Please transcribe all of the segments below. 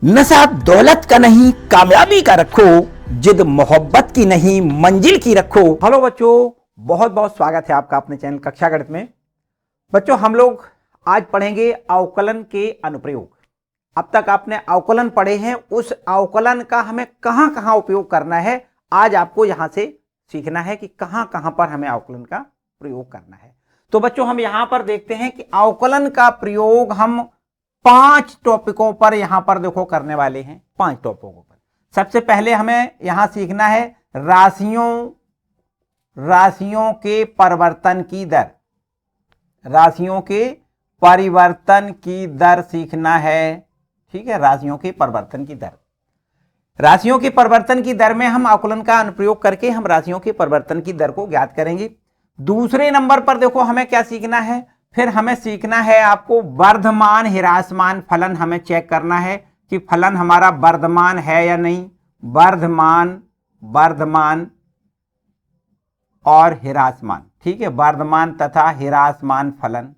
नशा दौलत का नहीं कामयाबी का रखो, जिद मोहब्बत की नहीं मंजिल की रखो। हेलो बच्चों, बहुत बहुत स्वागत है आपका अपने चैनल कक्षा गणित में। बच्चों हम लोग आज पढ़ेंगे अवकलन के अनुप्रयोग। अब तक आपने अवकलन पढ़े हैं, उस अवकलन का हमें कहां कहां उपयोग करना है, आज आपको यहां से सीखना है कि कहां कहां पर हमें अवकलन का प्रयोग करना है। तो बच्चों हम यहां पर देखते हैं कि अवकलन का प्रयोग हम 5 टॉपिकों पर यहां पर देखो करने वाले हैं। 5 टॉपिकों पर सबसे पहले हमें यहां सीखना है राशियों के परिवर्तन की दर। राशियों के परिवर्तन की दर सीखना है। ठीक है, राशियों के परिवर्तन की दर। राशियों के परिवर्तन की दर में हम अवकलन का अनुप्रयोग करके हम राशियों के परिवर्तन की दर को ज्ञात करेंगे। दूसरे नंबर पर देखो हमें क्या सीखना है, फिर हमें सीखना है आपको वर्धमान ह्रासमान फलन। हमें चेक करना है कि फलन हमारा वर्धमान है या नहीं। वर्धमान और ह्रासमान, ठीक है, वर्धमान तथा ह्रासमान फलन,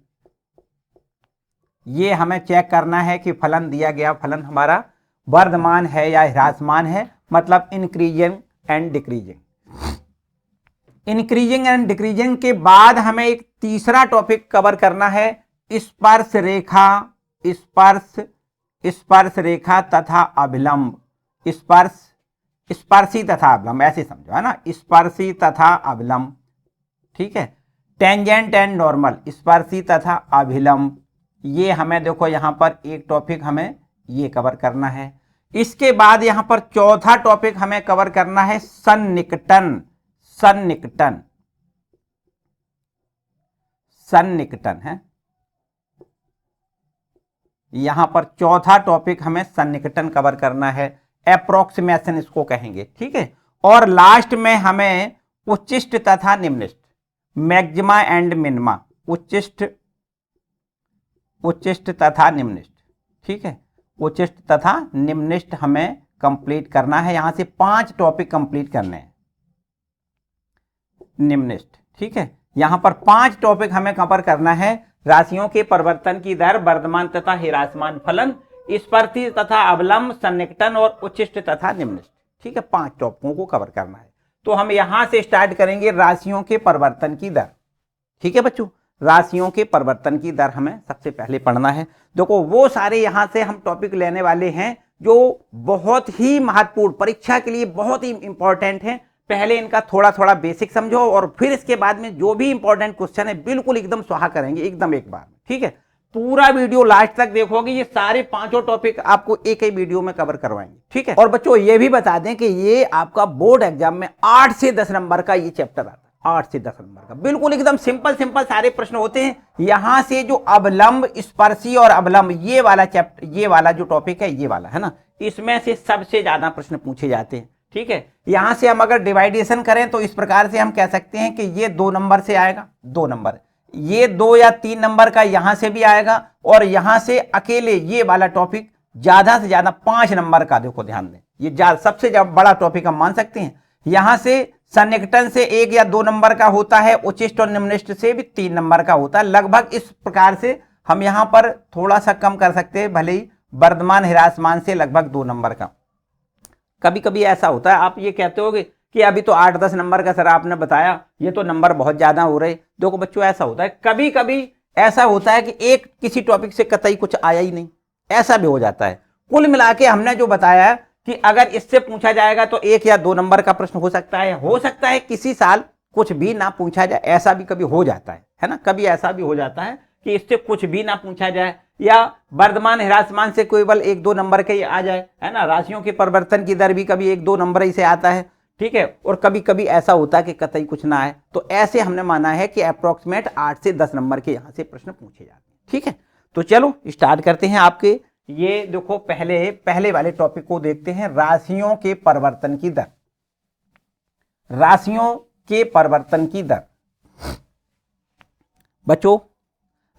ये हमें चेक करना है कि फलन दिया गया फलन हमारा वर्धमान है या ह्रासमान है, मतलब increasing and decreasing. Increasing and decreasing के बाद हमें एक तीसरा टॉपिक कवर करना है, स्पर्श रेखा तथा अभिलंब। स्पर्शी तथा अभिलंब, ऐसे समझो, है ना, स्पर्शी तथा अभिलंब। ठीक है, टेंजेंट एंड नॉर्मल, स्पर्शी तथा अभिलंब, ये हमें देखो यहां पर एक टॉपिक हमें ये कवर करना है। इसके बाद यहां पर चौथा टॉपिक हमें कवर करना है सन्निकटन है। यहां पर चौथा टॉपिक हमें सन्निकटन कवर करना है, एप्रोक्सीमेशन इसको कहेंगे। ठीक है, और लास्ट में हमें उच्चिष्ट तथा निम्निष्ट, मैक्सिमा एंड मिनिमा, उच्चिष्ट तथा निम्निष्ट। ठीक है, उच्चिष्ट तथा निम्निष्ट हमें कंप्लीट करना है। यहां से 5 टॉपिक कंप्लीट करने हैं। निम्निष्ट, ठीक है, यहां पर 5 टॉपिक हमें कवर करना है। राशियों के परिवर्तन की दर, वर्धमान तथा ह्रासमान फलन, स्पर्शी तथा अवलंब, सन्निकटन और उच्चिष्ट तथा निम्निष्ट। ठीक है, 5 टॉपिकों को कवर करना है। तो हम यहां से स्टार्ट करेंगे राशियों के परिवर्तन की दर। ठीक है बच्चों, राशियों के परिवर्तन की दर हमें सबसे पहले पढ़ना है। देखो वो सारे यहां से हम टॉपिक लेने वाले हैं जो बहुत ही महत्वपूर्ण, परीक्षा के लिए बहुत ही इंपॉर्टेंट है। पहले इनका थोड़ा थोड़ा बेसिक समझो और फिर इसके बाद में जो भी इंपॉर्टेंट क्वेश्चन है बिल्कुल एकदम स्वाहा करेंगे, एकदम एक बार में। ठीक है, पूरा वीडियो लास्ट तक देखोगे, ये सारे 5 टॉपिक आपको एक ही वीडियो में कवर करवाएंगे। ठीक है, और बच्चों ये भी बता दें कि ये आपका बोर्ड एग्जाम में 8 से 10 नंबर का ये चैप्टर आता है। 8 से 10 नंबर का बिल्कुल एकदम सिंपल सारे प्रश्न होते हैं। यहां से जो अवलंब, स्पर्शी और अवलंब, ये वाला चैप्टर, ये वाला जो टॉपिक है, ये वाला है ना, इसमें से सबसे ज्यादा प्रश्न पूछे जाते हैं। ठीक है, यहां से हम अगर डिवाइडेशन करें तो इस प्रकार से हम कह सकते हैं कि ये 2 नंबर से आएगा, 2 नंबर, ये 2 या 3 नंबर का यहां से भी आएगा, और यहां से अकेले ये वाला टॉपिक ज्यादा से ज्यादा 5 नंबर का, देखो ध्यान दें, ये सबसे बड़ा टॉपिक हम मान सकते हैं। यहां से सन्निकटन से 1 या 2 नंबर का होता है, उच्चिष्ट और निम्निष्ट से भी 3 नंबर का होता है। लगभग इस प्रकार से हम यहां पर थोड़ा सा कम कर सकते हैं, भले ही वर्धमान ह्रासमान से लगभग 2 नंबर का। कभी कभी ऐसा होता है, आप ये कहते होगे कि अभी तो 8-10 नंबर का सर आपने बताया, ये तो नंबर बहुत ज्यादा हो रहे। देखो बच्चों ऐसा होता है, कभी कभी ऐसा होता है कि एक किसी टॉपिक से कतई कुछ आया ही नहीं, ऐसा भी हो जाता है। कुल मिला के हमने जो बताया कि अगर इससे पूछा जाएगा तो 1 या 2 नंबर का प्रश्न हो सकता है किसी साल कुछ भी ना पूछा जाए, ऐसा भी कभी हो जाता है ना, कभी ऐसा भी हो जाता है कि इससे कुछ भी ना पूछा जाए, या वर्धमान ह्रासमान से केवल 1-2 नंबर के आ जाए, है ना। राशियों के परिवर्तन की दर भी कभी 1-2 नंबर ही से आता है। ठीक है, और कभी कभी ऐसा होता है कि कतई कुछ ना आए। तो ऐसे हमने माना है कि अप्रोक्सीमेट 8 से 10 नंबर के यहां से प्रश्न पूछे जाते हैं। ठीक है, तो चलो स्टार्ट करते हैं। आपके ये देखो पहले वाले टॉपिक को देखते हैं, राशियों के परिवर्तन की दर। राशियों के परिवर्तन की दर, बच्चों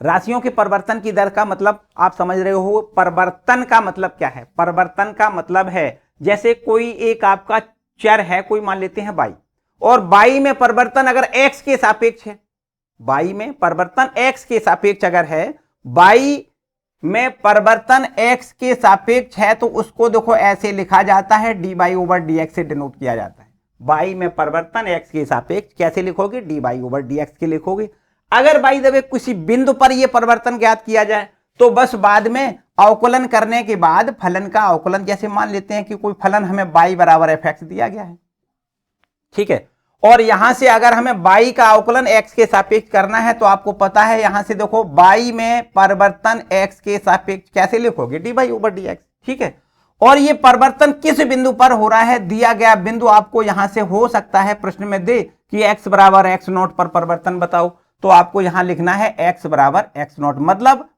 राशियों के परिवर्तन की दर का मतलब आप समझ रहे हो। परिवर्तन का मतलब क्या है? परिवर्तन का मतलब है जैसे कोई एक आपका चर है, कोई मान लेते हैं y, और y में परिवर्तन अगर x के सापेक्ष है, y में परिवर्तन x के सापेक्ष अगर है, y में परिवर्तन x के सापेक्ष है तो उसको देखो ऐसे लिखा जाता है dy ओवर dx से डिनोट किया जाता है। y में परिवर्तन x के सापेक्ष कैसे लिखोगे, dy ओवर dx के लिखोगे। अगर बाई द वे किसी बिंदु पर यह परिवर्तन ज्ञात किया जाए तो बस बाद में अवकलन करने के बाद फलन का अवकलन, जैसे मान लेते हैं कि कोई फलन हमें y बराबर fx दिया गया है, ठीक है, और यहां से अगर हमें y का अवकलन x के सापेक्ष करना है तो आपको पता है यहां से देखो y में परिवर्तन x के सापेक्ष कैसे लिखोगे, dy ओवर dx, ठीक है। और ये परिवर्तन किस बिंदु पर हो रहा है, दिया गया बिंदु आपको यहां से हो सकता है प्रश्न में दे कि x बराबर x नोट पर परिवर्तन बताओ, तो आपको यहां लिखना है x बराबर x नोट।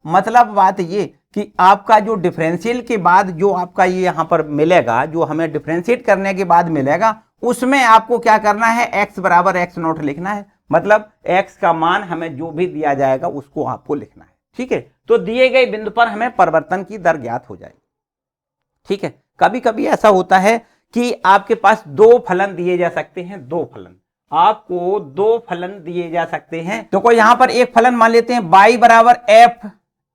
मतलब बात ये कि आपका जो डिफरेंशियल के बाद जो आपका ये यहां पर मिलेगा, जो हमें डिफरेंशिएट करने के बाद मिलेगा, उसमें आपको क्या करना है, x बराबर x नोट लिखना है। मतलब x का मान हमें जो भी दिया जाएगा उसको आपको लिखना है, ठीक है। तो दिए गए बिंदु पर हमें परिवर्तन की दर ज्ञात हो जाएगी, ठीक है। कभी कभी ऐसा होता है कि आपके पास दो फलन दिए जा सकते हैं, दो फलन, आपको दो फलन दिए जा सकते हैं। तो कोई यहां पर एक फलन मान लेते हैं y बराबर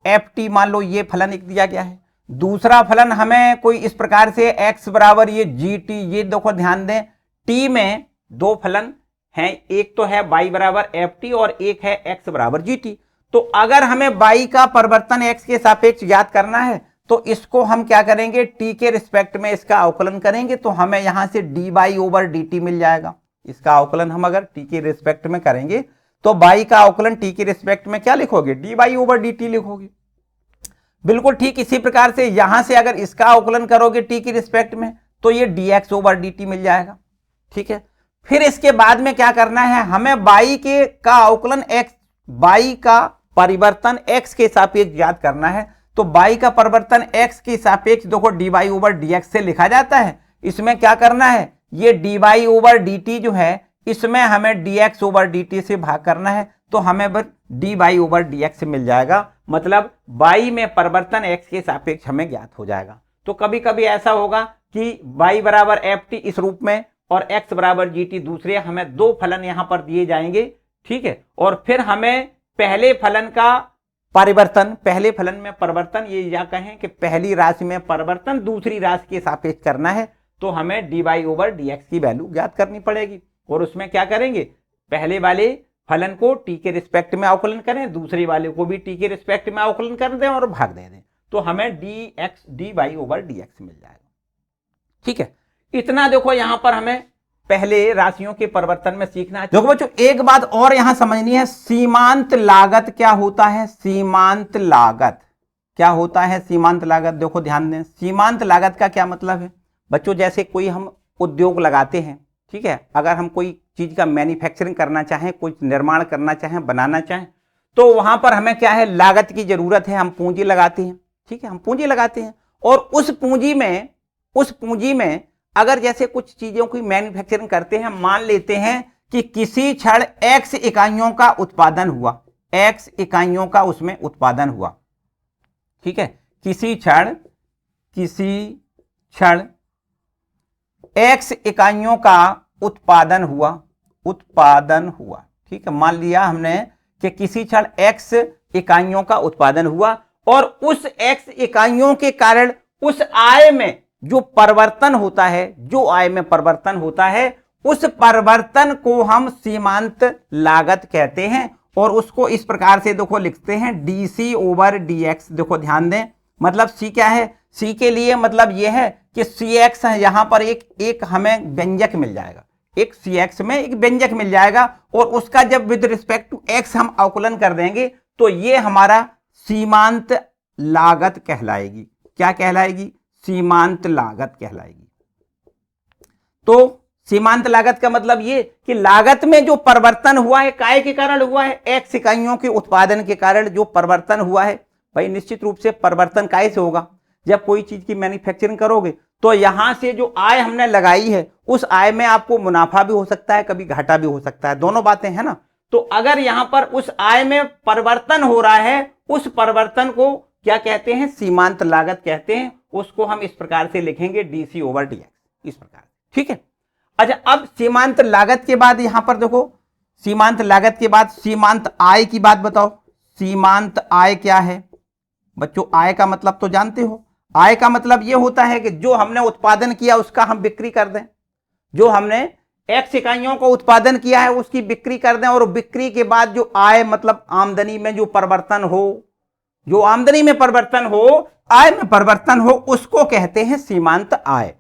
एफ टी, मान लो ये फलन एक दिया गया है। दूसरा फलन हमें कोई इस प्रकार से x बराबर ये जी टी, ये देखो ध्यान दें t में दो फलन हैं, एक तो है y बराबर एफ टी और एक है x बराबर जी टी। तो अगर हमें y का परिवर्तन x के सापेक्ष ज्ञात करना है तो इसको हम क्या करेंगे, t के रिस्पेक्ट में इसका अवकलन करेंगे तो हमें यहां से dy ओवर dt मिल जाएगा। इसका अवकलन हम अगर t के रिस्पेक्ट में करेंगे तो y का अवकलन t के रिस्पेक्ट में क्या लिखोगे, dy ओवर dt लिखोगे। बिल्कुल ठीक इसी प्रकार से यहां से अगर इसका अवकलन करोगे t के रिस्पेक्ट में तो ये dx ओवर dt मिल जाएगा, ठीक है। फिर इसके बाद में क्या करना है, हमें y के का अवकलन y का परिवर्तन x के सापेक्ष ज्ञात करना है। तो y का परिवर्तन x के सापेक्ष देखो dy ओवर dx से लिखा जाता है। इसमें क्या करना है, ये dy ओवर dt जो है इसमें हमें dx ओवर dt से भाग करना है तो हमें बस dy ओवर dx मिल जाएगा। मतलब y में परिवर्तन x के सापेक्ष हमें ज्ञात हो जाएगा। तो कभी कभी ऐसा होगा कि y बराबर एफ टी इस रूप में और x बराबर जी टी दूसरे, हमें दो फलन यहां पर दिए जाएंगे, ठीक है। और फिर हमें पहले फलन का परिवर्तन, पहले फलन में परिवर्तन, ये या कहें कि पहली राशि में परिवर्तन दूसरी राशि के सापेक्ष करना है तो हमें dy ओवर dx की वैल्यू ज्ञात करनी पड़ेगी। और उसमें क्या करेंगे, पहले वाले फलन को t के रिस्पेक्ट में अवकलन करें, दूसरे वाले को भी t के रिस्पेक्ट में अवकलन कर दें और भाग दे दें तो हमें dy ओवर dx मिल जाएगा, ठीक है। इतना देखो यहां पर हमें पहले राशियों के परिवर्तन में सीखना है। देखो बच्चों एक बात और यहां समझनी है, सीमांत लागत क्या होता है, सीमांत लागत क्या होता है, सीमांत लागत देखो ध्यान दें। सीमांत लागत का क्या मतलब है बच्चों, जैसे कोई हम उद्योग लगाते हैं, ठीक है, अगर हम कोई चीज का मैन्युफैक्चरिंग करना चाहें, कुछ निर्माण करना चाहें, बनाना चाहें तो वहां पर हमें क्या है, लागत की जरूरत है, हम पूंजी लगाते हैं, ठीक है, हम पूंजी लगाते हैं। और उस पूंजी में अगर जैसे कुछ चीजों की मैन्युफैक्चरिंग करते हैं, मान लेते हैं कि किसी क्षण x इकाइयों का उत्पादन हुआ, x इकाइयों का उसमें उत्पादन हुआ, ठीक है, किसी क्षण x इकाइयों का उत्पादन हुआ, ठीक है। मान लिया हमने कि किसी क्षण x इकाइयों का उत्पादन हुआ और उस x इकाइयों के कारण उस आय में जो परिवर्तन होता है, जो आय में परिवर्तन होता है, उस परिवर्तन को हम सीमांत लागत कहते हैं। और उसको इस प्रकार से देखो लिखते हैं dc ओवर dx। देखो ध्यान दें, मतलब c क्या है, c के लिए मतलब यह है कि cx है, यहां पर एक हमें व्यंजक मिल जाएगा, एक cx में एक व्यंजक मिल जाएगा और उसका जब विद रिस्पेक्ट टू x हम अवकलन कर देंगे तो ये हमारा सीमांत लागत कहलाएगी। क्या कहलाएगी, सीमांत लागत कहलाएगी। तो सीमांत लागत का मतलब ये कि लागत में जो परिवर्तन हुआ है, काय के कारण हुआ है, x इकाइयों के उत्पादन के कारण जो परिवर्तन हुआ है। भाई निश्चित रूप से परिवर्तन काय से होगा, जब कोई चीज की मैन्युफैक्चरिंग करोगे तो यहां से जो आय हमने लगाई है उस आय में आपको मुनाफा भी हो सकता है, कभी घाटा भी हो सकता है, दोनों बातें हैं ना। तो अगर यहां पर उस आय में परिवर्तन हो रहा है, उस परिवर्तन को क्या कहते हैं, सीमांत लागत कहते हैं। उसको हम इस प्रकार से लिखेंगे dc ओवर dx, इस प्रकार, ठीक है। अच्छा, अब सीमांत लागत के बाद यहां पर देखो, सीमांत लागत के बाद सीमांत आय की बात बताओ। सीमांत आय क्या है, बच्चों आय का मतलब तो जानते हो, आय का मतलब ये होता है कि जो हमने उत्पादन किया उसका हम बिक्री कर दें, जो हमने एक्स इकाइयों को उत्पादन किया है उसकी बिक्री कर दें, और बिक्री के बाद जो आय मतलब आमदनी में जो परिवर्तन हो, जो आमदनी में परिवर्तन हो, आय में परिवर्तन हो, उसको कहते हैं सीमांत आय।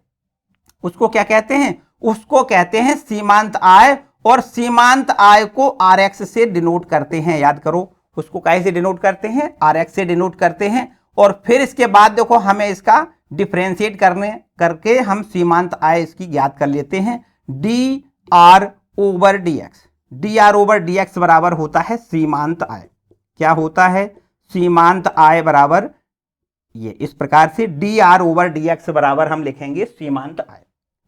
उसको क्या कहते हैं? उसको कहते हैं सीमांत आय। और सीमांत आय को RX से डिनोट करते हैं, याद करो उसको कैसे डिनोट करते हैं? RX से डिनोट करते हैं। और फिर इसके बाद देखो हमें इसका डिफरेंशिएट करके हम सीमांत आय इसकी ज्ञात कर लेते हैं, DR over DX। DR over DX बराबर होता है सीमांत आय। क्या होता है? सीमांत आय बराबर ये इस प्रकार से DR ओवर DX बराबर हम लिखेंगे सीमांत आय।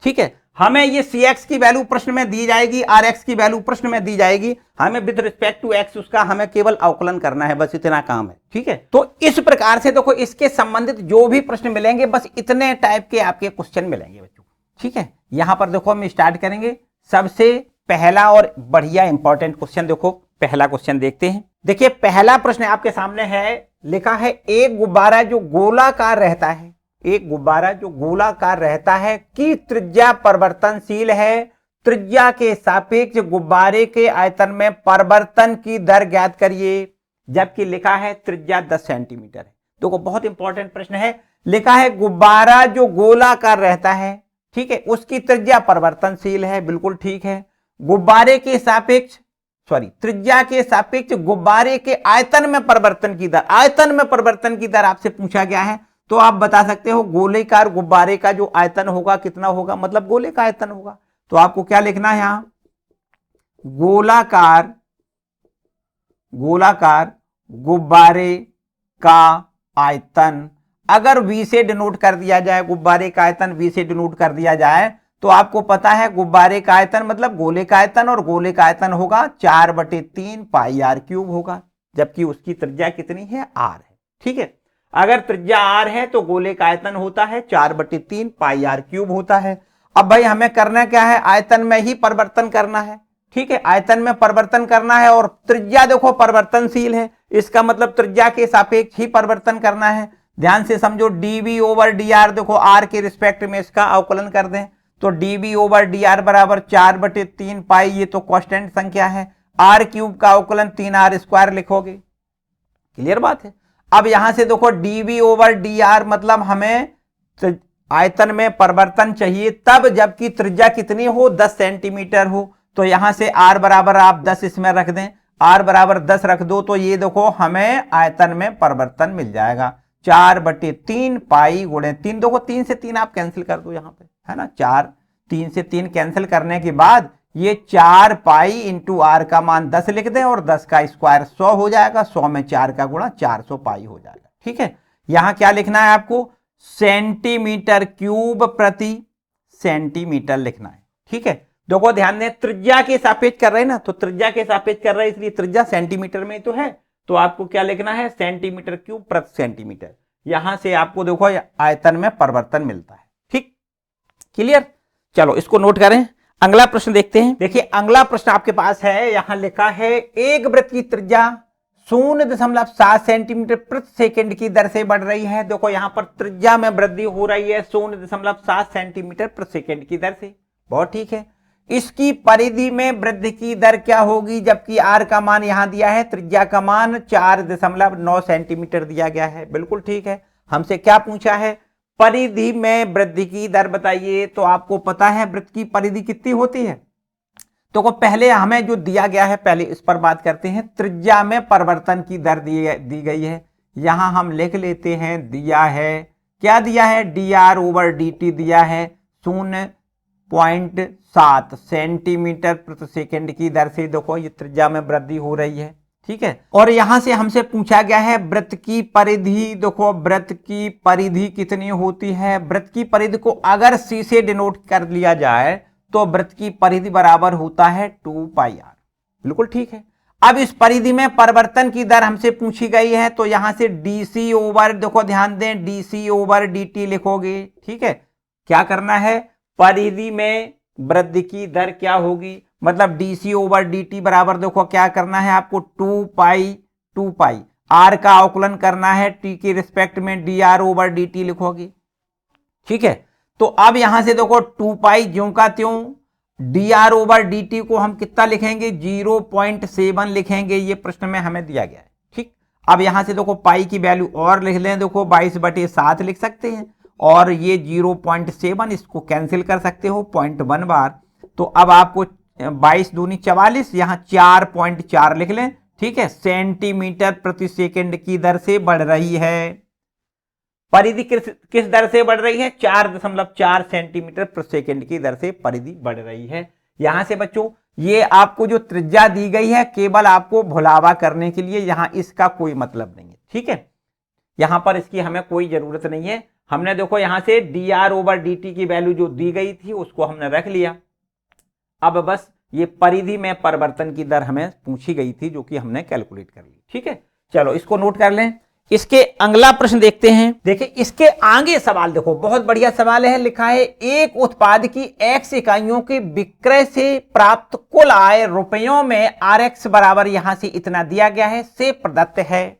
ठीक है, हमें ये CX की वैल्यू प्रश्न में दी जाएगी, RX की वैल्यू प्रश्न में दी जाएगी, हमें विद रिस्पेक्ट टू X उसका हमें केवल अवकलन करना है, बस इतना काम है। ठीक है, तो इस प्रकार से देखो इसके संबंधित जो भी प्रश्न मिलेंगे बस इतने टाइप के आपके क्वेश्चन मिलेंगे बच्चों। ठीक है, यहां पर देखो हम स्टार्ट करेंगे। सबसे पहला और बढ़िया इंपॉर्टेंट क्वेश्चन देखो, पहला क्वेश्चन देखते हैं। देखिए पहला प्रश्न आपके सामने है, लिखा है एक गुब्बारा जो गोलाकार रहता है, एक गुब्बारा जो गोलाकार रहता है की त्रिज्या परिवर्तनशील है, त्रिज्या के सापेक्ष गुब्बारे के आयतन में परिवर्तन की दर ज्ञात करिए, जबकि लिखा है त्रिज्या 10 सेंटीमीटर है। देखो बहुत इंपॉर्टेंट प्रश्न है, लिखा है गुब्बारा जो गोलाकार रहता है, ठीक है, उसकी त्रिज्या परिवर्तनशील है, बिल्कुल ठीक है। गुब्बारे के सापेक्ष त्रिज्या के सापेक्ष गुब्बारे के आयतन में परिवर्तन की दर, आयतन में परिवर्तन की दर आपसे पूछा गया है, तो आप बता सकते हो गोलेकार गुब्बारे का जो आयतन होगा कितना होगा, मतलब गोले का आयतन होगा। तो आपको क्या लिखना है यहां? गोलाकार गुब्बारे का आयतन अगर V से डिनोट कर दिया जाए, गुब्बारे का आयतन V से डिनोट कर दिया जाए, तो आपको पता है गुब्बारे का आयतन मतलब गोले का आयतन, और गोले का आयतन होगा 4/3 पाई r क्यूब होगा, जबकि उसकी त्रिज्या कितनी है? r है। ठीक है, अगर त्रिज्या r है तो गोले का आयतन होता है 4/3 पाई r क्यूब होता है। अब भाई हमें करना क्या है? आयतन में ही परिवर्तन करना है। ठीक है, आयतन में परिवर्तन करना है, और त्रिज्या देखो परिवर्तनशील है, इसका मतलब त्रिज्या के सापेक्ष ही परिवर्तन करना है। ध्यान से समझो, dV ओवर dr देखो r के रिस्पेक्ट में इसका अवकलन कर दें, तो dV ओवर dr बराबर 4/3 पाई, ये तो कांस्टेंट संख्या है, r क्यूब का अवकलन 3r स्क्वायर लिखोगे। क्लियर बात है। अब यहां से देखो dV ओवर dr मतलब हमें आयतन में परिवर्तन चाहिए तब जबकि त्रिज्या कितनी हो? 10 सेंटीमीटर हो। तो यहां से r बराबर आप 10 इसमें रख दें, r बराबर 10 रख दो, तो ये देखो हमें आयतन में परिवर्तन मिल जाएगा 4/3 पाई गुणे 3। देखो 3 से 3 आप कैंसिल कर दो यहाँ पे, है ना, 3 से 3 कैंसिल करने के बाद ये 4 पाई इंटू r का मान 10 लिख दें, और 10 का स्क्वायर 100 हो जाएगा, 100 में 4 का गुणा 400 पाई हो जाएगा। ठीक है, यहां क्या लिखना है आपको? सेंटीमीटर क्यूब प्रति सेंटीमीटर लिखना है। ठीक है, देखो ध्यान दें, त्रिज्या के सापेक्ष कर रहे हैं ना, तो त्रिज्या के सापेक्ष कर रहे हैं इसलिए त्रिज्या सेंटीमीटर में तो है, तो आपको क्या लिखना है? सेंटीमीटर क्यूब प्रति सेंटीमीटर। यहां से आपको देखो आयतन में परिवर्तन मिलता है। ठीक, क्लियर? चलो इसको नोट करें, अगला प्रश्न देखते हैं। देखिए अगला प्रश्न आपके पास है, यहां लिखा है एक वृत्त की त्रिज्या 0.7 सेंटीमीटर प्रति सेकंड की दर से बढ़ रही है। देखो यहां पर त्रिज्या में वृद्धि हो रही है 0.7 सेंटीमीटर प्रति सेकंड की दर से, बहुत ठीक है। इसकी परिधि में वृद्धि की दर क्या होगी? जबकि r का मान यहां दिया है, त्रिज्या का मान 4.9 सेंटीमीटर दिया गया है, बिल्कुल ठीक है। हमसे क्या पूछा है? परिधि में वृद्धि की दर बताइए। तो आपको पता है वृत्त की परिधि कितनी होती है, तो पहले हमें जो दिया गया है पहले इस पर बात करते हैं। त्रिज्या में परिवर्तन की दर दी गई है, यहां हम लिख लेते हैं, दिया है, क्या दिया है? dr ओवर dt दिया है 0.7 सेंटीमीटर प्रति सेकंड की दर से देखो ये त्रिज्या में वृद्धि हो रही है। ठीक है, और यहां से हमसे पूछा गया है वृत्त की परिधि। देखो वृत्त की परिधि कितनी होती है? वृत्त की परिधि को अगर c से डिनोट कर लिया जाए तो वृत्त की परिधि बराबर होता है 2 पाई r, बिल्कुल ठीक है। अब इस परिधि में परिवर्तन की दर हमसे पूछी गई है, तो यहां से dc ओवर, देखो ध्यान दें, dc ओवर dt लिखोगे। ठीक है, क्या करना है? परिधि में वृद्धि की दर क्या होगी, मतलब dc ओवर dt बराबर देखो क्या करना है आपको 2 पाई। आर का अवकलन करना है टी के रिस्पेक्ट में, D R over D T लिखोगे। ठीक है, तो अब यहां से देखो 2 पाई ज्यों का त्यों, D R over D T को हम कितना लिखेंगे 0.7 लिखेंगे, ये प्रश्न में हमें दिया गया है। ठीक, अब यहां से देखो पाई की वैल्यू और लिख लें, देखो 22/7 लिख सकते हैं, और ये 0.7 इसको कैंसिल कर सकते हो 0.1 बार, तो अब आपको 22 दूनी 44, यहां 4.4 लिख लें। ठीक है, सेंटीमीटर प्रति सेकंड की दर से बढ़ रही है। परिधि किस दर से बढ़ रही है, 4.4 सेंटीमीटर प्रति सेकंड की दर से परिधि बढ़ रही है। यहां से बच्चों ये आपको जो त्रिज्या दी गई है केवल आपको भुलावा करने के लिए, यहां इसका कोई मतलब नहीं है। ठीक है, यहां पर इसकी हमें कोई जरूरत नहीं है। हमने देखो यहां से D R over D T की वैल्यू जो दी गई थी उसको हमने रख लिया। अब बस ये परिधि में परिवर्तन की दर हमें पूछी गई थी जो कि हमने कैलकुलेट कर ली। ठीक है, चलो इसको नोट कर लें। इसके अगला प्रश्न देखते हैं। देखिए इसके आगे सवाल देखो, बहुत बढ़िया सवाल है। लिखा है एक उत्पाद की x इकाइयों के विक्रय से प्राप्त कुल आय रुपयों में Rx बराबर यहां से इतना दिया गया है से प्रदत्त है।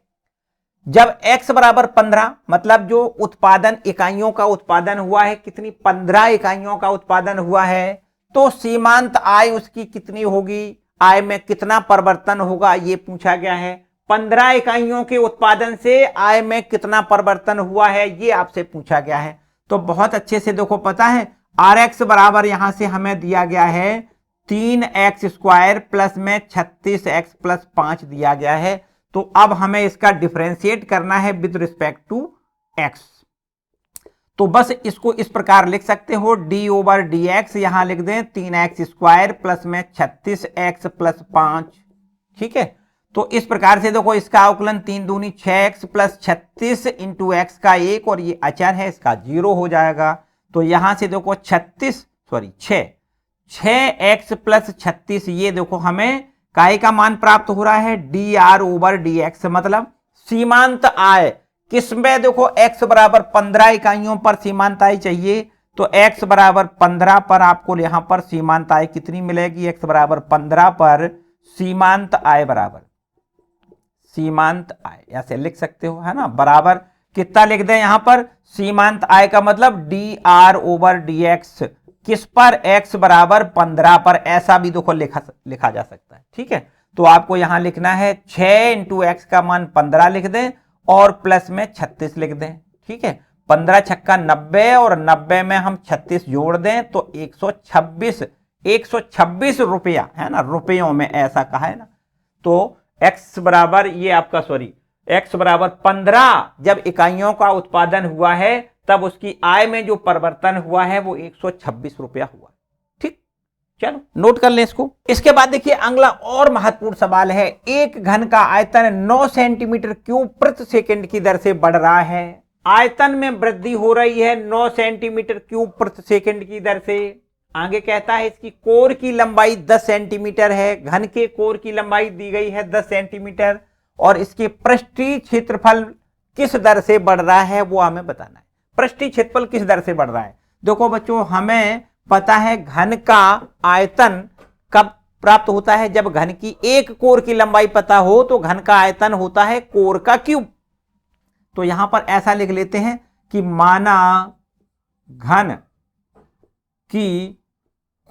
जब x बराबर 15, मतलब जो उत्पादन इकाइयों का उत्पादन हुआ है कितनी, 15 इकाइयों का उत्पादन हुआ है, तो सीमांत आय उसकी कितनी होगी, आय में कितना परिवर्तन होगा ये पूछा गया है। 15 इकाइयों के उत्पादन से आय में कितना परिवर्तन हुआ है ये आपसे पूछा गया है। तो बहुत अच्छे से देखो पता है Rx बराबर यहां से हमें दिया गया है 3x² प्लस में 36x प्लस 5 दिया गया है। तो अब हमें इसका डिफरेंशिएट करना है विद रिस्पेक्ट टू x। तो बस इसको इस प्रकार लिख सकते हो d ओवर dx, यहां लिख दें 3x² प्लस में 36x प्लस 5। ठीक है, तो इस प्रकार से देखो इसका अवकलन 3 दूनी 6x प्लस 36 इंटू एक्स का 1, और ये अचर है इसका 0 हो जाएगा। तो यहां से देखो 6x प्लस 36, ये देखो हमें काय का मान प्राप्त हो रहा है D R over d x. मतलब सीमांत आय किसमें, देखो x बराबर 15 इकाइयों पर सीमांत आय चाहिए, तो x बराबर 15 पर आपको यहां पर सीमांत आय कितनी मिलेगी, x बराबर 15 पर सीमांत आय बराबर, सीमांत आय ऐसे लिख सकते हो, है ना, बराबर कितना लिख दें यहां पर, सीमांत आय का मतलब D R over d x, किस पर, x बराबर 15 पर, ऐसा भी देखो लिखा जा सकता है। ठीक है, तो आपको यहां लिखना है 6 इंटू एक्स का मान 15 लिख दें और प्लस में 36 लिख दें। ठीक है, 15 छक्का 90, और 90 में हम 36 जोड़ दें तो 126 रुपया, है ना, रुपयों में ऐसा कहा है ना। तो x बराबर ये आपका x बराबर 15 जब इकाइयों का उत्पादन हुआ है तब उसकी आय में जो परिवर्तन हुआ है वो 126 रुपया हुआ। ठीक, चलो नोट कर लें इसको। इसके बाद देखिए अगला और महत्वपूर्ण सवाल है, एक घन का आयतन 9 सेंटीमीटर क्यूब प्रति सेकंड की दर से बढ़ रहा है। आयतन में वृद्धि हो रही है 9 सेंटीमीटर क्यूब प्रति सेकंड की दर से। आगे कहता है इसकी कोर की लंबाई 10 सेंटीमीटर है, घन के कोर की लंबाई दी गई है 10 सेंटीमीटर, और इसके पृष्ठीय क्षेत्रफल किस दर से बढ़ रहा है वो हमें बताना है। पृष्ठीय क्षेत्रफल किस दर से बढ़ रहा है, देखो बच्चों हमें पता है घन का आयतन कब प्राप्त होता है, जब घन की एक कोर की लंबाई पता हो तो घन का आयतन होता है कोर का क्यूब। तो यहां पर ऐसा लिख लेते हैं कि माना घन की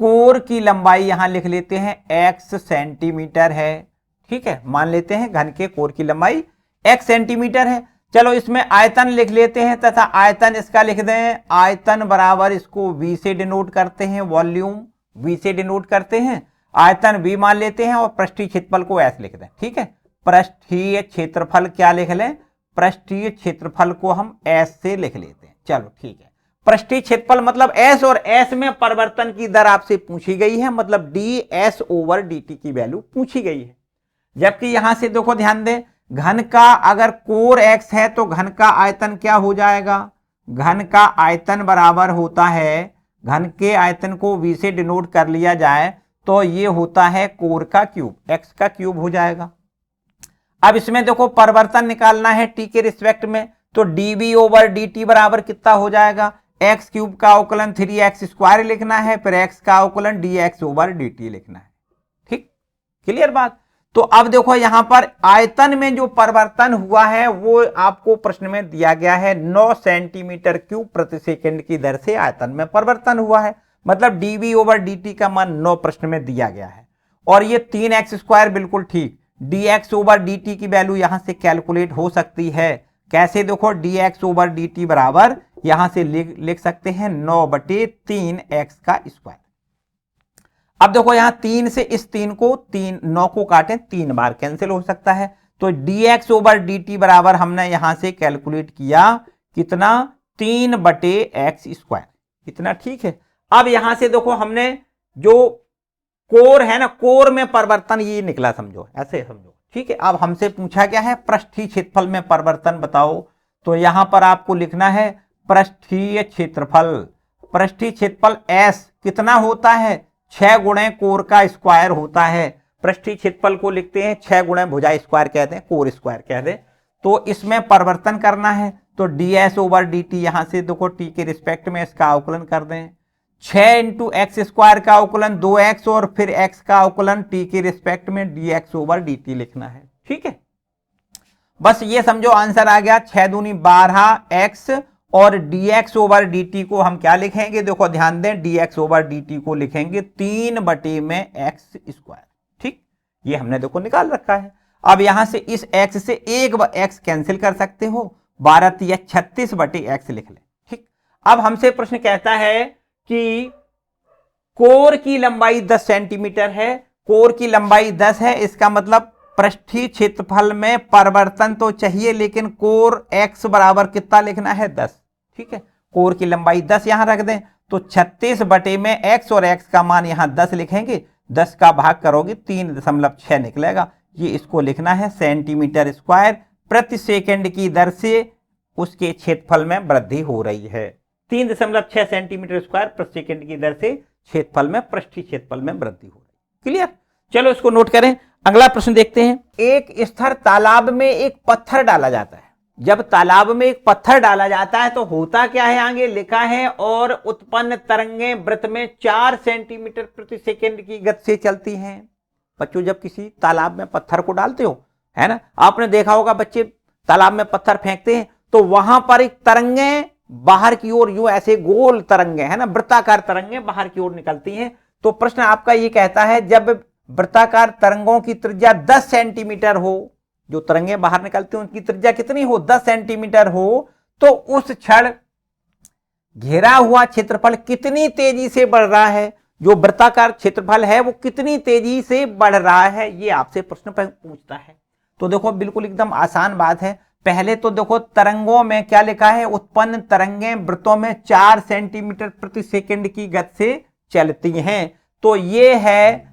कोर की लंबाई यहां लिख लेते हैं x सेंटीमीटर है। ठीक है, मान लेते हैं घन के कोर की लंबाई x सेंटीमीटर है। चलो इसमें आयतन लिख लेते हैं तथा आयतन इसका लिख दें, आयतन बराबर इसको v से डिनोट करते हैं, वॉल्यूम v से डिनोट करते हैं, आयतन v मान लेते हैं, और पृष्ठीय क्षेत्रफल को s लिख दें। ठीक है, पृष्ठीय क्षेत्रफल क्या लिख लें, पृष्ठीय क्षेत्रफल को हम s से लिख लेते हैं। चलो ठीक है, पृष्ठीय क्षेत्रफल मतलब s, और s में परिवर्तन की दर आपसे पूछी गई है, मतलब ds ओवर dt की वैल्यू पूछी गई है। जबकि यहां से देखो ध्यान दें, घन का अगर कोर x है तो घन का आयतन क्या हो जाएगा, घन का आयतन बराबर होता है, घन के आयतन को v से डिनोट कर लिया जाए तो ये होता है कोर का क्यूब, x का क्यूब हो जाएगा। अब इसमें देखो परिवर्तन निकालना है t के रिस्पेक्ट में, तो dv ओवर dt बराबर कितना हो जाएगा, एक्स क्यूब का अवकलन 3x² लिखना है, फिर x का अवकलन dx ओवर dt लिखना है। ठीक, क्लियर बात। तो अब देखो यहां पर आयतन में जो परिवर्तन हुआ है वो आपको प्रश्न में दिया गया है 9 सेंटीमीटर क्यूब प्रति सेकंड की दर से आयतन में परिवर्तन हुआ है, मतलब dv ओवर dt का मान 9 प्रश्न में दिया गया है। और ये 3x² बिल्कुल ठीक, dx ओवर dt की वैल्यू यहां से कैलकुलेट हो सकती है। कैसे? देखो dx ओवर dt बराबर यहां से लिख सकते हैं 9/3x का स्क्वायर। अब देखो यहां 3 से इस 9 को काटें 3 बार कैंसिल हो सकता है, तो dx ओवर dt बराबर हमने यहां से कैलकुलेट किया कितना 3/x², इतना ठीक है। अब यहां से देखो हमने जो कोर है ना, कोर में परिवर्तन ये निकला, समझो ऐसे समझो, ठीक है। अब हमसे पूछा गया है पृष्ठीय क्षेत्रफल में परिवर्तन बताओ, तो यहां पर आपको लिखना है पृष्ठीय क्षेत्रफल। पृष्ठीय क्षेत्रफल S कितना होता है? 6 गुणे कोर का स्क्वायर होता है। पृष्ठीय क्षेत्रफल को लिखते हैं 6 गुणे भुजा स्क्वायर कहते हैं, कोर स्क्वायर कहते हैं। तो इसमें परिवर्तन करना है, तो ds ओवर dt यहां से देखो t के रिस्पेक्ट में इसका अवकलन कर दें। 6 × x² का अवकलन 2x और फिर x का अवकलन t के रिस्पेक्ट में dx ओवर dt लिखना है, ठीक है। बस ये समझो आंसर आ गया 6 दूनी 12x और dx ओवर dt को हम क्या लिखेंगे? देखो ध्यान दें, dx ओवर dt को लिखेंगे 3/x², ठीक। ये हमने देखो निकाल रखा है। अब यहां से इस x से एक x कैंसिल कर सकते हो, 12 या 36/x लिख ले, ठीक। अब हमसे प्रश्न कहता है कि कोर की लंबाई 10 सेंटीमीटर है, कोर की लंबाई 10 है, इसका मतलब पृष्ठीय क्षेत्रफल में परिवर्तन तो चाहिए, लेकिन कोर x बराबर कितना लिखना है? 10, ठीक है। कोर की लंबाई 10 यहां रख दें, तो 36 में x और x का मान यहां 10 लिखेंगे, 10 का भाग करोगे 3.6 निकलेगा। ये इसको लिखना है सेंटीमीटर स्क्वायर प्रति सेकंड की दर से उसके क्षेत्रफल में वृद्धि हो रही है। 3.6 सेंटीमीटर स्क्वायर प्रति सेकंड की दर से क्षेत्रफल में, पृष्ठीय क्षेत्रफल में वृद्धि हो रही है। क्लियर? चलो इसको नोट करें। अगला प्रश्न देखते हैं। एक स्थिर तालाब में एक पत्थर डाला जाता है। जब तालाब में एक पत्थर डाला जाता है तो होता क्या है? आगे लिखा है और उत्पन्न तरंगें वृत्त में 4 सेंटीमीटर प्रति सेकंड की गति से चलती हैं। बच्चों जब किसी तालाब में पत्थर को डालते हो, है ना, आपने देखा होगा बच्चे तालाब में पत्थर फेंकते हैं तो वहां पर एक तरंगें बाहर की ओर, यूं ऐसे गोल तरंगें, है ना, वृत्ताकार तरंगें बाहर की ओर निकलती हैं। तो प्रश्न आपका ये कहता है जब वृत्ताकार तरंगों की त्रिज्या 10 सेंटीमीटर हो, जो तरंगें बाहर निकलती हैं उनकी त्रिज्या कितनी हो? 10 सेंटीमीटर हो, तो उस क्षण घेरा हुआ क्षेत्रफल कितनी तेजी से बढ़ रहा है? जो वृत्ताकार क्षेत्रफल है वो कितनी तेजी से बढ़ रहा है, ये आपसे प्रश्न पूछता है। तो देखो बिल्कुल एकदम आसान बात है। पहले तो देखो तरंगों में क्या लिखा है? उत्पन्न तरंगें वृत्तों में 4 सेंटीमीटर प्रति सेकंड की गति से चलती हैं। तो ये है,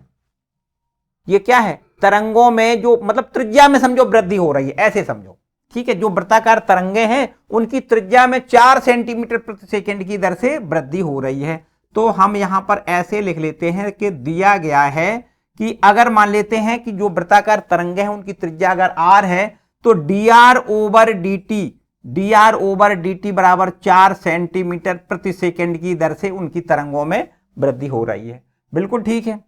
ये क्या है? तरंगों में जो मतलब त्रिज्या में समझो वृद्धि हो रही है, ऐसे समझो, ठीक है। जो वृत्ताकार तरंगें हैं उनकी त्रिज्या में 4 सेंटीमीटर प्रति सेकंड की दर से वृद्धि हो रही है। तो हम यहां पर ऐसे लिख लेते हैं कि दिया गया है कि अगर मान लेते हैं कि जो वृत्ताकार तरंगें हैं उनकी त्रिज्या अगर r है तो dr ओवर dt बराबर 4 सेंटीमीटर प्रति सेकंड की दर से उनकी तरंगों में वृद्धि हो रही है। बिल्कुल ठीक है।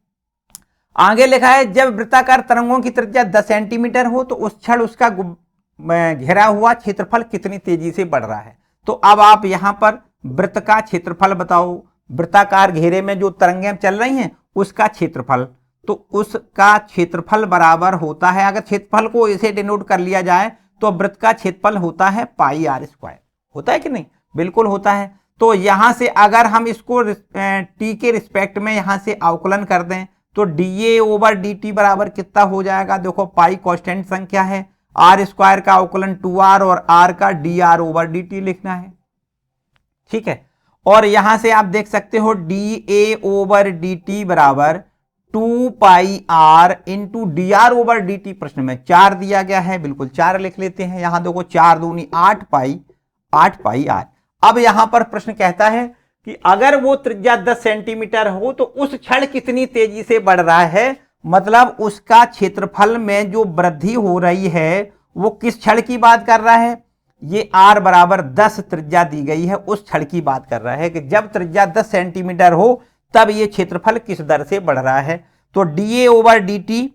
आगे लिखा है जब वृत्ताकार तरंगों की त्रिज्या 10 सेंटीमीटर हो तो उस क्षण उसका घेरा हुआ क्षेत्रफल कितनी तेजी से बढ़ रहा है। तो अब आप यहां पर वृत्त का क्षेत्रफल बताओ। वृत्ताकार घेरे में जो तरंगें चल रही हैं उसका क्षेत्रफल, तो उसका क्षेत्रफल बराबर होता है, अगर क्षेत्रफल को इसे डिनोट कर लिया जाए तो वृत्त का क्षेत्रफल होता है πr²। होता है कि नहीं? बिल्कुल होता है। तो यहां से अगर हम इसको t के रिस्पेक्ट में यहां से अवकलन कर दें तो dA ओवर dt बराबर कितना हो जाएगा? देखो पाई कांस्टेंट संख्या है, r² का अवकलन 2r और r का dr ओवर dt लिखना है, ठीक है। और यहां से आप देख सकते हो dA ओवर dt बराबर 2πr into dr over dt। प्रश्न में 4 दिया गया है, बिल्कुल 4 लिख लेते हैं। यहां देखो 4 दूनी 8πr। अब यहां पर प्रश्न कहता है कि अगर वो त्रिज्या 10 सेंटीमीटर हो तो उस क्षण कितनी तेजी से बढ़ रहा है, मतलब उसका क्षेत्रफल में जो वृद्धि हो रही है वो किस क्षण की बात कर रहा है? ये r बराबर 10 त्रिज्या दी गई है, उस क्षण की बात कर रहा है कि जब त्रिज्या 10 सेंटीमीटर हो तब ये क्षेत्रफल किस दर से बढ़ रहा है। तो dA ओवर dt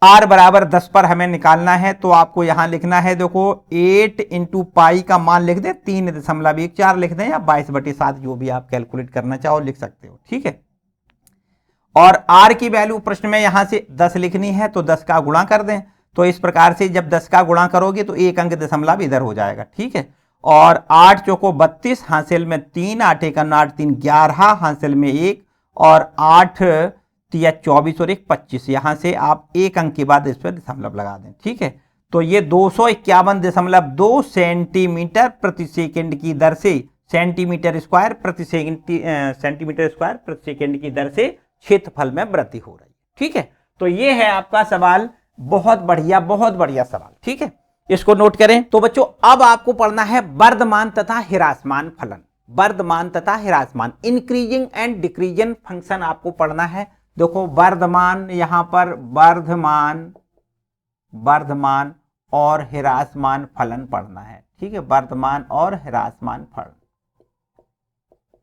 r बराबर 10 पर हमें निकालना है, तो आपको यहां लिखना है, देखो 8 इंटू पाई का मान लिख दे 3.14 लिख दें, या 22/7 जो भी आप कैलकुलेट करना चाहो लिख सकते हो, ठीक है। और r की वैल्यू प्रश्न में यहां से 10 लिखनी है, तो 10 का गुणा कर दें। तो इस प्रकार से जब 10 का गुणा करोगे तो एक अंक दशमलव इधर हो जाएगा, ठीक है। और 8 चौको 32, हासिल में 3, 8 एक 8 3 11, हासिल में 1, और 8 तिया 24 और 1 25। यहां से आप एक अंक के बाद इस पर दशमलव लगा दें, ठीक है। तो ये 251.2 सेंटीमीटर प्रति सेकंड की दर से, सेंटीमीटर स्क्वायर प्रति सेकंड की दर से क्षेत्रफल में वृद्धि हो रही है, ठीक है। तो ये है आपका सवाल, बहुत बढ़िया सवाल, ठीक है। इसको नोट करें। तो बच्चों अब आपको पढ़ना है वर्धमान तथा ह्रासमान फलन, वर्धमान तथा ह्रासमान, इंक्रीजिंग एंड डिक्रीजिंग फंक्शन आपको पढ़ना है। देखो वर्धमान, यहां पर वर्धमान और ह्रासमान फलन पढ़ना है, ठीक है। वर्धमान और ह्रासमान फलन,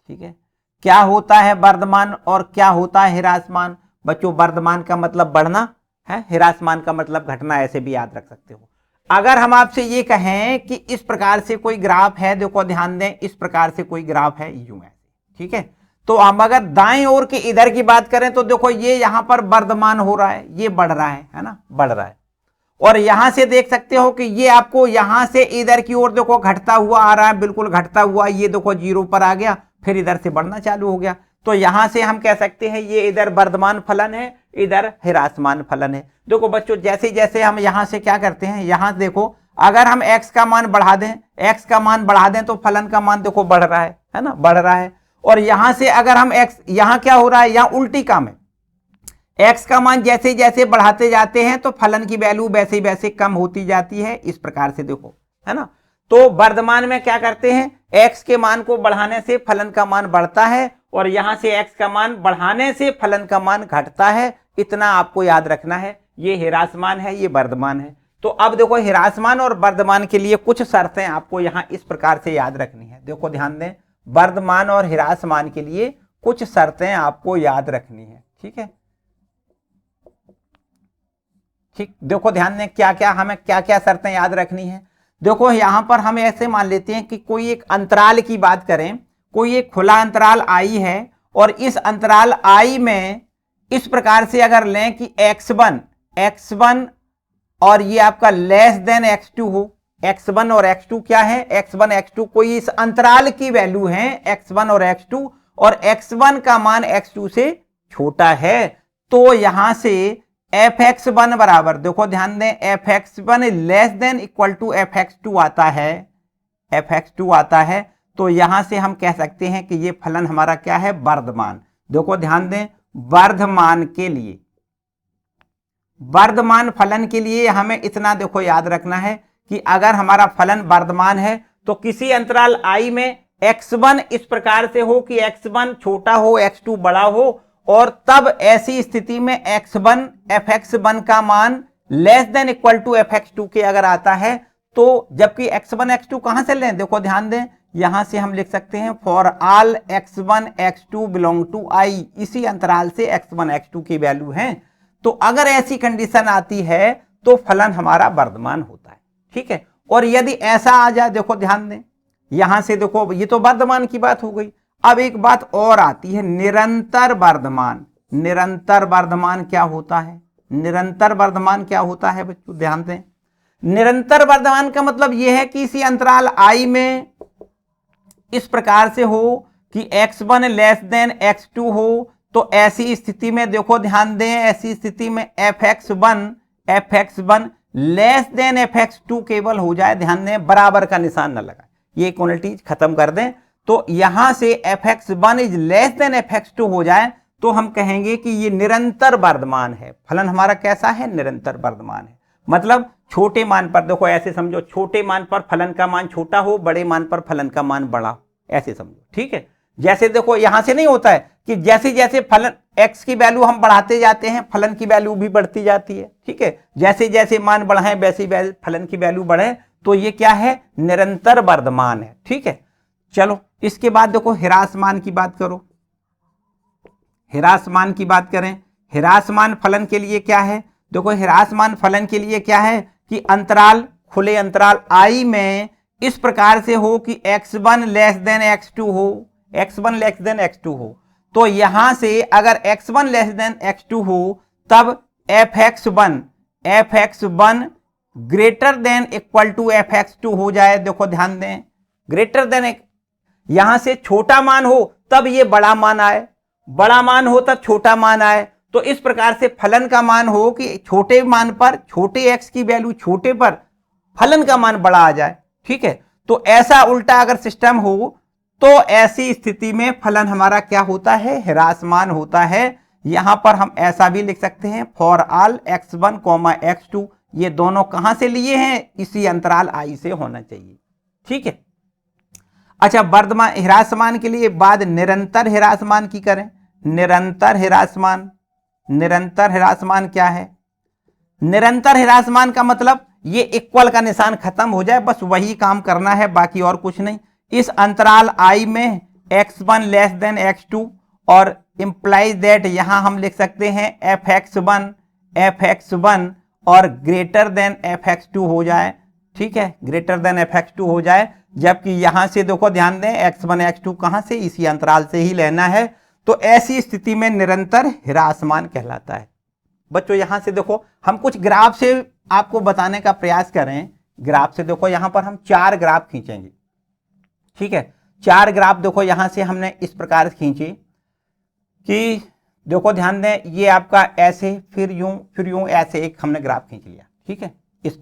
ठीक है। क्या होता है वर्धमान और क्या होता है ह्रासमान? बच्चों वर्धमान का मतलब बढ़ना है, ह्रासमान का मतलब घटना, ऐसे भी याद रख सकते हो। अगर हम आपसे ये कहें कि इस प्रकार से कोई ग्राफ है, देखो ध्यान दें, इस प्रकार से कोई ग्राफ है यूं है, ठीक है। तो हम अगर दाएं ओर के इधर की बात करें तो देखो ये यहां पर वर्धमान हो रहा है, ये बढ़ रहा है ना, बढ़ रहा है। और यहां से देख सकते हो कि ये आपको यहां से इधर की ओर देखो घटता हुआ आ रहा है, बिल्कुल घटता हुआ, ये देखो 0 पर आ गया, फिर इधर से बढ़ना चालू हो गया। तो यहां से हम कह सकते हैं ये इधर वर्धमान फलन है, इधर ह्रासमान फलन है। देखो बच्चों जैसे जैसे हम यहां से क्या करते हैं, यहां देखो अगर हम x का मान बढ़ा दें, x का मान बढ़ा दें तो फलन का मान देखो बढ़ रहा है ना, बढ़ रहा है। और यहां से अगर हम x, यहां क्या हो रहा है, यहां उल्टी काम है, x का मान जैसे जैसे बढ़ाते जाते हैं तो फलन की वैल्यू वैसे वैसे कम होती जाती है, इस प्रकार से देखो, है ना। तो वर्धमान में क्या करते हैं, x के मान को बढ़ाने से फलन का मान बढ़ता है, और यहां से x का मान बढ़ाने से फलन का मान घटता है। इतना आपको याद रखना है। ये ह्रासमान है, ये वर्धमान है। तो अब देखो ह्रासमान और वर्धमान के लिए कुछ शर्तें आपको यहां इस प्रकार से याद रखनी है। देखो ध्यान दें, वर्धमान और ह्रासमान के लिए कुछ शर्तें आपको याद रखनी है, ठीक है। ठीक, देखो ध्यान दें क्या क्या हमें क्या क्या शर्तें याद रखनी है। देखो यहां पर हम ऐसे मान लेते हैं कि कोई एक अंतराल की बात करें, कोई एक खुला अंतराल आई है, और इस अंतराल आई में इस प्रकार से अगर लें कि x1 और ये आपका लेस देन x2 हो। x1 और x2 क्या है, x1 x2 कोई इस अंतराल की वैल्यू है x1 और x2, और x1 का मान x2 से छोटा है, तो यहां से fx1 बराबर, देखो ध्यान दें, fx1 less than equal to fx2 आता है, fx2 आता है। तो यहां से हम कह सकते हैं कि ये फलन हमारा क्या है, वर्धमान। देखो ध्यान दें, वर्धमान के लिए, वर्धमान फलन के लिए हमें इतना देखो याद रखना है कि अगर हमारा फलन वर्धमान है तो किसी अंतराल i में x1 इस प्रकार से हो कि x1 छोटा हो, x2 बड़ा हो, और तब ऐसी स्थिति में x1 fx1 का मान less than equal to fx2 के अगर आता है, तो जबकि x1 x2 कहां से लें, देखो ध्यान दें, यहां से हम लिख सकते हैं for all x1 x2 belong to i, इसी अंतराल से x1 x2 की वैल्यू है। तो अगर ऐसी कंडीशन आती है तो फलन हमारा वर्धमान होता है, ठीक है। और यदि ऐसा आ जाए, देखो ध्यान दें, यहां से देखो ये तो वर्धमान की बात हो गई। अब एक बात और आती है, निरंतर वर्धमान। निरंतर वर्धमान क्या होता है, निरंतर वर्धमान क्या होता है बच्चों, ध्यान दें। निरंतर वर्धमान का मतलब यह है कि इसी अंतराल i में इस प्रकार से हो कि x1 लेस देन x2 हो, तो ऐसी स्थिति में देखो ध्यान दें, ऐसी स्थिति में fx1 लेस देन fx2 केवल हो जाए, ध्यान दें, बराबर का निशान न लगाए, ये क्वांटिटीज खत्म कर दें। तो यहां से fx1 is less than fx2 हो जाए तो हम कहेंगे कि ये निरंतर वर्धमान है। फलन हमारा कैसा है, निरंतर वर्धमान है। मतलब छोटे मान पर, देखो ऐसे समझो, छोटे मान पर फलन का मान छोटा हो, बड़े मान पर फलन का मान बड़ा, ऐसे समझो, ठीक है। जैसे देखो यहां से नहीं होता है कि जैसे जैसे फलन x की वैल्यू हम बढ़ाते जाते हैं, फलन की वैल्यू भी बढ़ती जाती है, ठीक है। जैसे जैसे मान बढ़ाएं वैसे फलन की वैल्यू बढ़े, तो ये क्या है, निरंतर वर्धमान है, ठीक है। चलो इसके बाद देखो ह्रासमान की बात करो, ह्रासमान की बात करें। ह्रासमान फलन के लिए क्या है, देखो ह्रासमान फलन के लिए क्या है कि अंतराल, खुले अंतराल आई में इस प्रकार से हो कि x1 लेस देन x2 हो, x1 लेस देन x2 हो। तो यहां से अगर x1 लेस देन x2 हो तब fx1 greater than equal to fx2 हो जाए। देखो ध्यान दें, ग्रेटर देन एक, यहां से छोटा मान हो तब ये बड़ा मान आए, बड़ा मान हो तब छोटा मान आए। तो इस प्रकार से फलन का मान हो कि छोटे मान पर, छोटे x की वैल्यू छोटे पर फलन का मान बड़ा आ जाए। ठीक है, तो ऐसा उल्टा अगर सिस्टम हो तो ऐसी स्थिति में फलन हमारा क्या होता है, ह्रासमान होता है। यहां पर हम ऐसा भी लिख सकते हैं, फॉर ऑल x1, x2, ये दोनों कहां से लिए हैं, इसी अंतराल आई से होना चाहिए। ठीक है, अच्छा वर्धमान ह्रासमान के लिए बाद निरंतर ह्रासमान की करें। निरंतर ह्रासमान, निरंतर ह्रासमान क्या है, निरंतर ह्रासमान का मतलब ये इक्वल का निशान खत्म हो जाए, बस वही काम करना है, बाकी और कुछ नहीं। इस अंतराल आई में x1 लेस देन x2 और इंप्लाइज दैट यहां हम लिख सकते हैं fx1 और ग्रेटर देन fx2 हो जाए। ठीक है, ग्रेटर देन fx2 हो जाए, जबकि यहां से देखो ध्यान दें x1 x2 कहां से, इसी अंतराल से ही लेना है। तो ऐसी स्थिति में निरंतर ह्रासमान कहलाता है। बच्चों यहां से देखो हम कुछ ग्राफ से आपको बताने का प्रयास करें। ग्राफ से देखो यहां पर हम 4 ग्राफ खींचेंगे। ठीक है, 4 ग्राफ देखो यहां से हमने इस प्रकार खींचे कि देखो ध्यान दें, ये आपका ऐसे फिर यूं ऐसे एक हमने ग्राफ खींच लिया। ठीक है, इस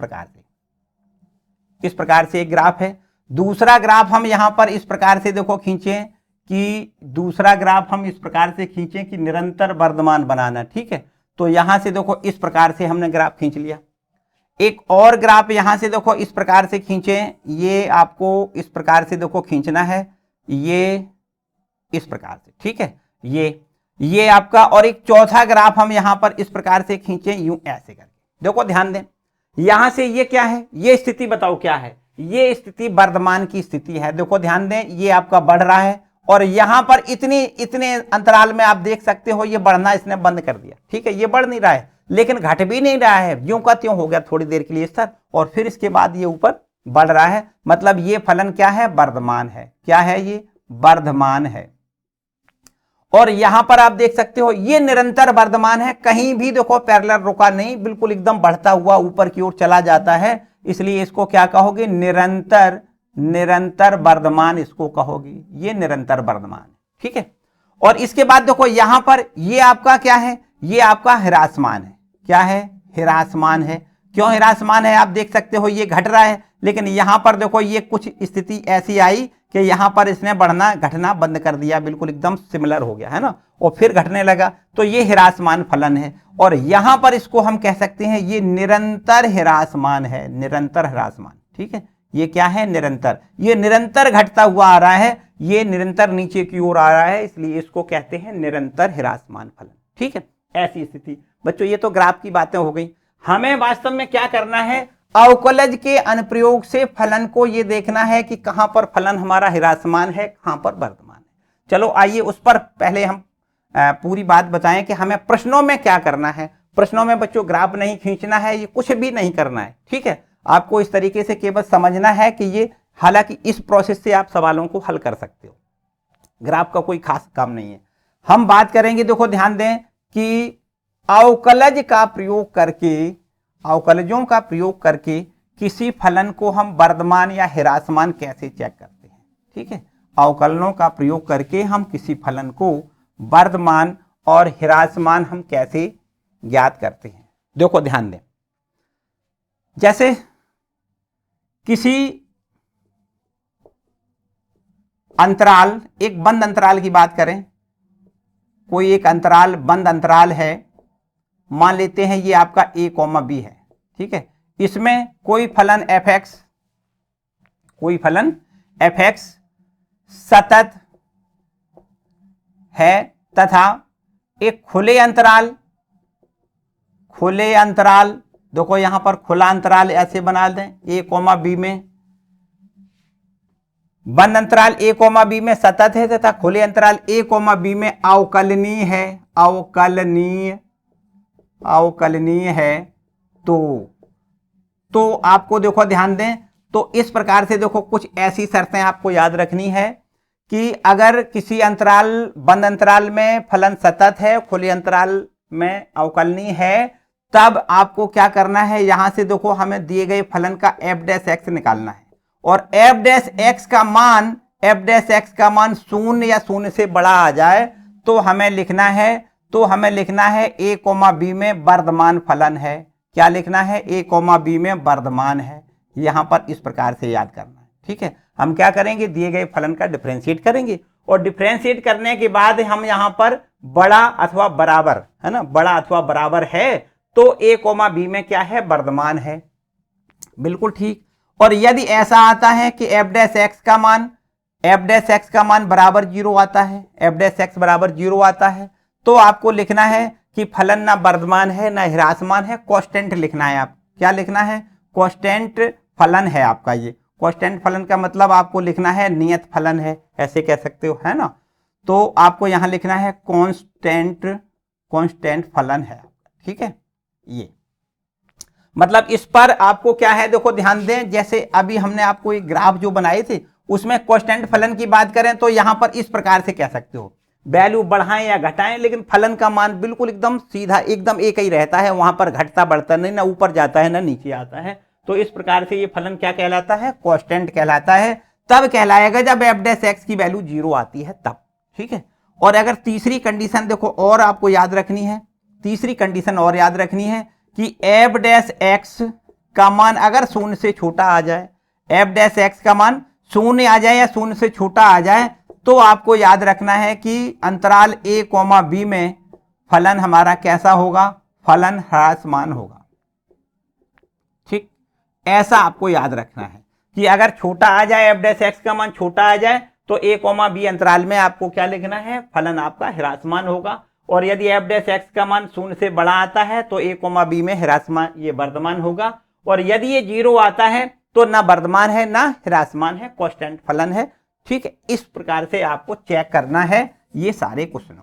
प्रकार से एक ग्राफ है। दूसरा ग्राफ हम यहां पर इस प्रकार से देखो खींचे कि दूसरा ग्राफ हम इस प्रकार से खींचे कि निरंतर वर्धमान बनाना। ठीक है, तो यहां से देखो इस प्रकार से हमने ग्राफ खींच लिया। एक और ग्राफ यहां से देखो इस प्रकार से खींचे, ये आपको इस प्रकार से देखो खींचना है, ये इस प्रकार से। ठीक है, ये आपका, और एक चौथा ग्राफ हम यहां पर इस प्रकार से खींचे यूं ऐसे करके। देखो ध्यान दें, यहां से ये क्या है, ये स्थिति बताओ क्या है, ये स्थिति वर्धमान की स्थिति है। देखो ध्यान दें, ये आपका बढ़ रहा है और यहां पर इतने अंतराल में आप देख सकते हो ये बढ़ना इसने बंद कर दिया। ठीक है, ये बढ़ नहीं रहा है लेकिन घट भी नहीं रहा है, यूं का त्यों हो गया थोड़ी देर के लिए स्थिर, और फिर इसके बाद ये ऊपर बढ़ रहा है। मतलब ये फलन क्या है, वर्धमान है। क्या है ये, वर्धमान है। और यहां पर आप देख सकते हो ये निरंतर वर्धमान है, कहीं भी देखो पैरेलल रुका नहीं, बिल्कुल एकदम बढ़ता हुआ ऊपर की ओर चला जाता है, इसलिए इसको क्या कहोगे, निरंतर वर्धमान इसको कहोगे, ये निरंतर वर्धमान। ठीक है, और इसके बाद देखो यहां पर ये आपका क्या है, ये आपका ह्रासमान है। क्या है, ह्रासमान है। क्यों ह्रासमान है, आप देख सकते हो ये घट रहा है, लेकिन यहां पर देखो ये कुछ स्थिति ऐसी आई कि यहां पर इसने बढ़ना घटना बंद कर दिया, बिल्कुल एकदम सिमिलर हो गया है ना, और फिर घटने लगा, तो ये ह्रासमान फलन है। और यहां पर इसको हम कह सकते हैं ये निरंतर ह्रासमान है, निरंतर ह्रासमान। ठीक है, ये क्या है, निरंतर, ये निरंतर घटता हुआ आ रहा है, ये निरंतर नीचे की ओर आ रहा है, इसलिए इसको कहते हैं निरंतर ह्रासमान फलन। ठीक है, ऐसी स्थिति। बच्चों ये तो ग्राफ की बातें हो गई, हमें वास्तव में क्या करना है, अवकलज के अनुप्रयोग से फलन को ये देखना है कि कहां पर फलन हमारा ह्रासमान है, कहां पर वर्धमान है। चलो आइए उस पर पहले हम पूरी बात बताएं कि हमें प्रश्नों में क्या करना है। प्रश्नों में बच्चों ग्राफ नहीं खींचना है, ये कुछ भी नहीं करना है। ठीक है, आपको इस तरीके से केवल समझना है कि ये, हालांकि इस प्रोसेस से आप सवालों को हल कर सकते हो, ग्राफ का कोई खास काम नहीं है। हम बात करेंगे, देखो ध्यान दें कि अवकलज का प्रयोग करके, अवकलजों का प्रयोग करके किसी फलन को हम वर्धमान या ह्रासमान कैसे चेक करते हैं। ठीक है, अवकलनों का प्रयोग करके हम किसी फलन को वर्धमान और ह्रासमान हम कैसे ज्ञात करते हैं। देखो ध्यान दें, जैसे किसी अंतराल, एक बंद अंतराल की बात करें, कोई एक अंतराल बंद अंतराल है, मान लेते हैं ये आपका a, b है। ठीक है, इसमें कोई फलन fx सतत है तथा एक खुले अंतराल, देखो यहां पर खुला अंतराल ऐसे बना दें, a, b में बंद अंतराल a, b में सतत है तथा खुले अंतराल a, b में अवकलनीय है, अवकलनीय। अवकलनीय है तो आपको देखो ध्यान दें, तो इस प्रकार से देखो कुछ ऐसी शर्तें आपको याद रखनी है कि अगर किसी अंतराल, बंद अंतराल में फलन सतत है, खुले अंतराल में अवकलनीय है, तब आपको क्या करना है, यहां से देखो हमें दिए गए फलन का एफ डैश एक्स निकालना है और एफ डैश एक्स का मान शून्य या शून्य से बड़ा आ जाए तो हमें लिखना है ए कोमा बी में वर्धमान फलन है। क्या लिखना है, ए कोमा बी में वर्धमान है। यहां पर इस प्रकार से याद करना है, ठीक है। हम क्या करेंगे, दिए गए फलन का डिफरेंशिएट करेंगे और डिफरेंशिएट करने के बाद हम यहां पर बड़ा अथवा बराबर है ना, बड़ा अथवा बराबर है तो ए कोमा बी में क्या है, वर्धमान है। बिल्कुल ठीक। और यदि ऐसा आता है कि एफ डैश एक्स का मान बराबर 0 आता है, एफ डैश एक्स बराबर 0 आता है, तो आपको लिखना है कि फलन ना वर्धमान है ना ह्रासमान है, कांस्टेंट लिखना है। आप क्या लिखना है, कांस्टेंट फलन है आपका। ये कांस्टेंट फलन का मतलब आपको लिखना है नियत फलन है, ऐसे कह सकते हो, है ना। तो आपको यहां लिखना है कांस्टेंट फलन है, ठीक है। ये मतलब इस पर आपको क्या है, देखो ध्यान दें, जैसे अभी हमने आपको एक ग्राफ जो बनाए थे उसमें कांस्टेंट फलन की बात करें तो यहां पर इस प्रकार से कह सकते हो, वैल्यू बढ़ाएं या घटाएं लेकिन फलन का मान बिल्कुल एकदम सीधा एकदम एक ही रहता है, वहां पर घटता बढ़ता नहीं, ना ऊपर जाता है ना नीचे आता है। तो इस प्रकार से ये फलन क्या कहलाता है, कांस्टेंट कहलाता है। तब कहलाएगा जब एफ डैश एक्स की वैल्यू 0 आती है तब, ठीक है। और अगर तीसरी कंडीशन देखो और आपको याद रखनी है, तीसरी कंडीशन और याद रखनी है कि एफ डैश एक्स का मान अगर शून्य से छोटा आ जाए, एफ डैश एक्स का मान शून्य आ जाए या शून्य से छोटा आ जाए, तो आपको याद रखना है कि अंतराल ए कोमा बी में फलन हमारा कैसा होगा, फलन ह्रासमान होगा, ठीक। ऐसा आपको याद रखना है कि अगर छोटा आ जाए, एफ डैश एक्स का मान छोटा आ जाए तो ए कोमा बी अंतराल में आपको क्या लिखना है, फलन आपका ह्रासमान होगा। और यदि एफ डैश एक्स का मान शून्य से बड़ा आता है तो ए कोमा बी में ह्रासमान, ये वर्धमान होगा। और यदि ये 0 आता है तो ना वर्धमान है ना ह्रासमान है, कांस्टेंट फलन है, ठीक है। इस प्रकार से आपको चेक करना है ये सारे क्वेश्चन,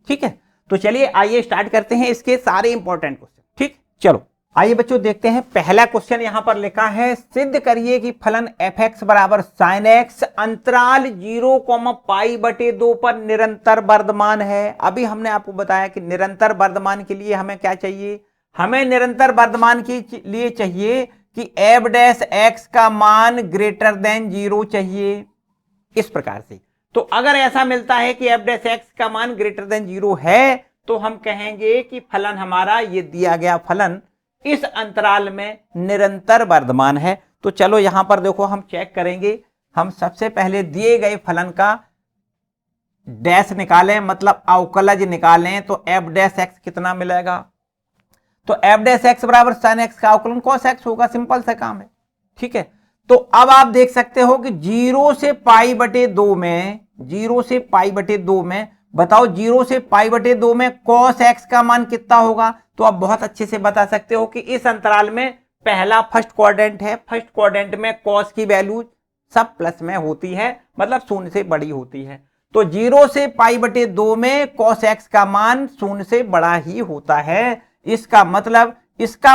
ठीक है। तो चलिए आइए स्टार्ट करते हैं इसके सारे इंपॉर्टेंट क्वेश्चन, ठीक। चलो आइए बच्चों देखते हैं। पहला क्वेश्चन यहां पर लिखा है, सिद्ध करिए कि फलन एफ एक्स बराबर साइन एक्स अंतराल 0,π/2 पर निरंतर वर्धमान है। अभी हमने आपको बताया कि निरंतर वर्धमान के लिए हमें क्या चाहिए, हमें निरंतर वर्धमान के लिए चाहिए कि एफ डैश एक्स का मान ग्रेटर देन 0 चाहिए, इस प्रकार से। तो अगर ऐसा मिलता है कि एफ डैश एक्स का मान ग्रेटर देन 0 है तो हम कहेंगे कि फलन हमारा, ये दिया गया फलन इस अंतराल में निरंतर वर्धमान है। तो चलो यहां पर देखो हम चेक करेंगे। हम सबसे पहले दिए गए फलन का डैश निकालें, मतलब अवकलज निकालें, तो एफ डैश एक्स कितना मिलेगा, तो एफ डैश एक्स बराबर साइन एक्स का अवकलन कॉस एक्स होगा, सिंपल सा काम है, ठीक है। तो अब आप देख सकते हो कि 0 से π/2 में, 0 से π/2 में बताओ, 0 से π/2 में cos x का मान कितना होगा। तो आप बहुत अच्छे से बता सकते हो कि इस अंतराल में पहला फर्स्ट क्वाड्रेंट है, फर्स्ट क्वाड्रेंट में cos की वैल्यू सब प्लस में होती है, मतलब शून्य से बड़ी होती है। तो 0 से π/2 में cos x का मान शून्य से बड़ा ही होता है। इसका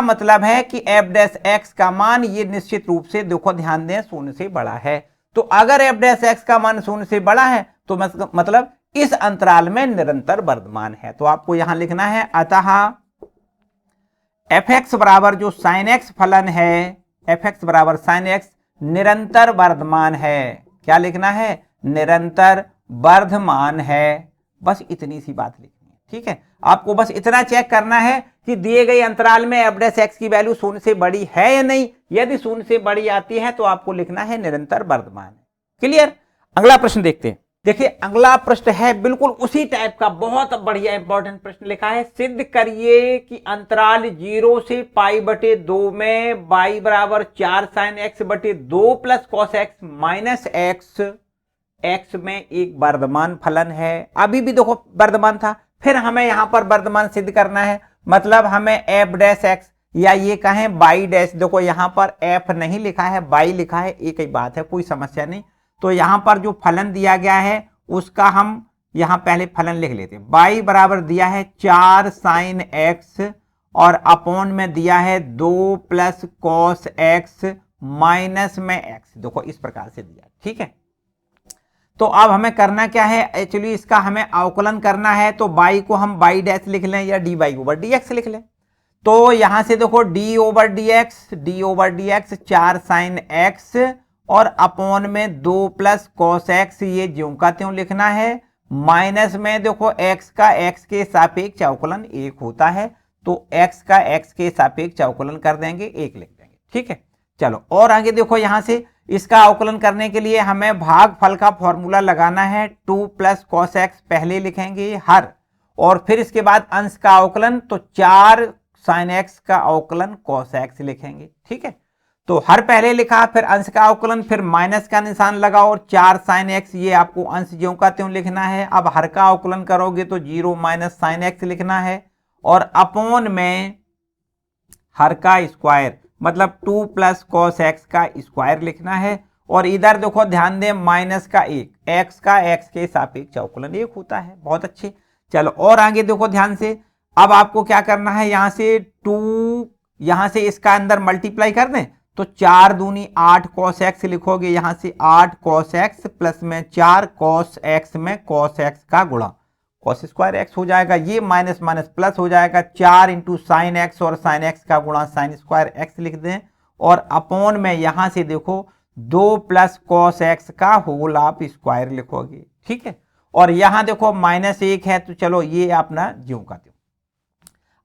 मतलब है कि एफ डैश एक्स का मान ये निश्चित रूप से देखो ध्यान दें शून्य से बड़ा है। तो अगर एफ डैश एक्स का मान शून्य से बड़ा है तो मतलब इस अंतराल में निरंतर वर्धमान है। तो आपको यहां लिखना है, अतः एफ एक्स बराबर जो साइन एक्स फलन है, एफ एक्स बराबर साइन एक्स निरंतर वर्धमान है। क्या लिखना है, निरंतर वर्धमान है। बस इतनी सी बात लिखनी है, ठीक है। आपको बस इतना चेक करना है कि दिए गए अंतराल में एफ डैश एक्स की वैल्यू शून्य से बड़ी है या नहीं। यदि शून्य से बड़ी आती है तो आपको लिखना है निरंतर वर्धमान है। क्लियर। अगला प्रश्न देखते हैं। देखिए अगला प्रश्न है बिल्कुल उसी टाइप का, बहुत बढ़िया इंपॉर्टेंट प्रश्न लिखा है, सिद्ध करिए कि अंतराल 0 से π/2 में y बराबर 4 sin x/2 plus cos x minus x में एक वर्धमान फलन है। अभी भी देखो वर्धमान था, फिर हमें यहां पर वर्धमान सिद्ध करना है, मतलब हमें एफ डैश एक्स या ये कहें बाई डैश, देखो यहां पर एफ नहीं लिखा है बाई लिखा है, एक ही बात है, कोई समस्या नहीं। तो यहां पर जो फलन दिया गया है उसका हम यहां पहले फलन लिख लेते हैं। बाई बराबर दिया है 4 sin x और अपॉन में दिया है 2 प्लस कॉस एक्स माइनस में एक्स, देखो इस प्रकार से दिया, ठीक है। तो अब हमें करना क्या है, एक्चुअली इसका हमें अवकलन करना है, तो बाई को हम बाई डैश लिख लें या D by over d x लिख लें। तो यहां से देखो D over d x 4 sine x और अपॉन में 2 प्लस कॉस एक्स, ये ज्यों का त्यों लिखना है, माइनस में देखो एक्स का एक्स के सापेक्ष अवकलन 1 होता है, तो एक्स का एक्स के सापेक्ष अवकलन कर देंगे 1 लिख देंगे, ठीक है। चलो और आगे देखो, यहां से इसका अवकलन करने के लिए हमें भागफल का फॉर्मूला लगाना है, 2 प्लस कॉस एक्स पहले लिखेंगे हर, और फिर इसके बाद अंश का अवकलन, तो 4 साइन एक्स का अवकलन कॉस एक्स लिखेंगे, ठीक है। तो हर पहले लिखा, फिर अंश का अवकलन, फिर माइनस का निशान लगाओ और 4 साइन एक्स, ये आपको अंश ज्यों का त्यों लिखना है। अब हर का अवकलन करोगे तो 0 माइनस साइन एक्स लिखना है, और अपॉन में हर का स्क्वायर मतलब 2 प्लस कॉस एक्स का स्क्वायर लिखना है, और इधर देखो ध्यान दें माइनस का 1, एक्स का एक्स के सापेक्ष अवकलन 1 होता है, बहुत अच्छे। चलो और आगे देखो ध्यान से, अब आपको क्या करना है, यहां से 2, यहां से इसका अंदर मल्टीप्लाई कर दें, तो 4 दूनी 8 कॉस एक्स लिखोगे, यहां से 8 कॉस एक्स प्लस में 4 कॉस एक्स में कॉस एक्स का गुणा कॉस स्क्वायर एक्स हो जाएगा, ये माइनस माइनस प्लस हो जाएगा, 4 इंटू साइन एक्स और साइन एक्स का गुणा साइन स्क्वायर एक्स लिख दें, और अपॉन में यहां से देखो 2 प्लस कॉस एक्स का होल आप स्क्वायर लिखोगे, ठीक है। और यहां देखो माइनस 1 है, तो चलो ये अपना ज्यों का त्यों।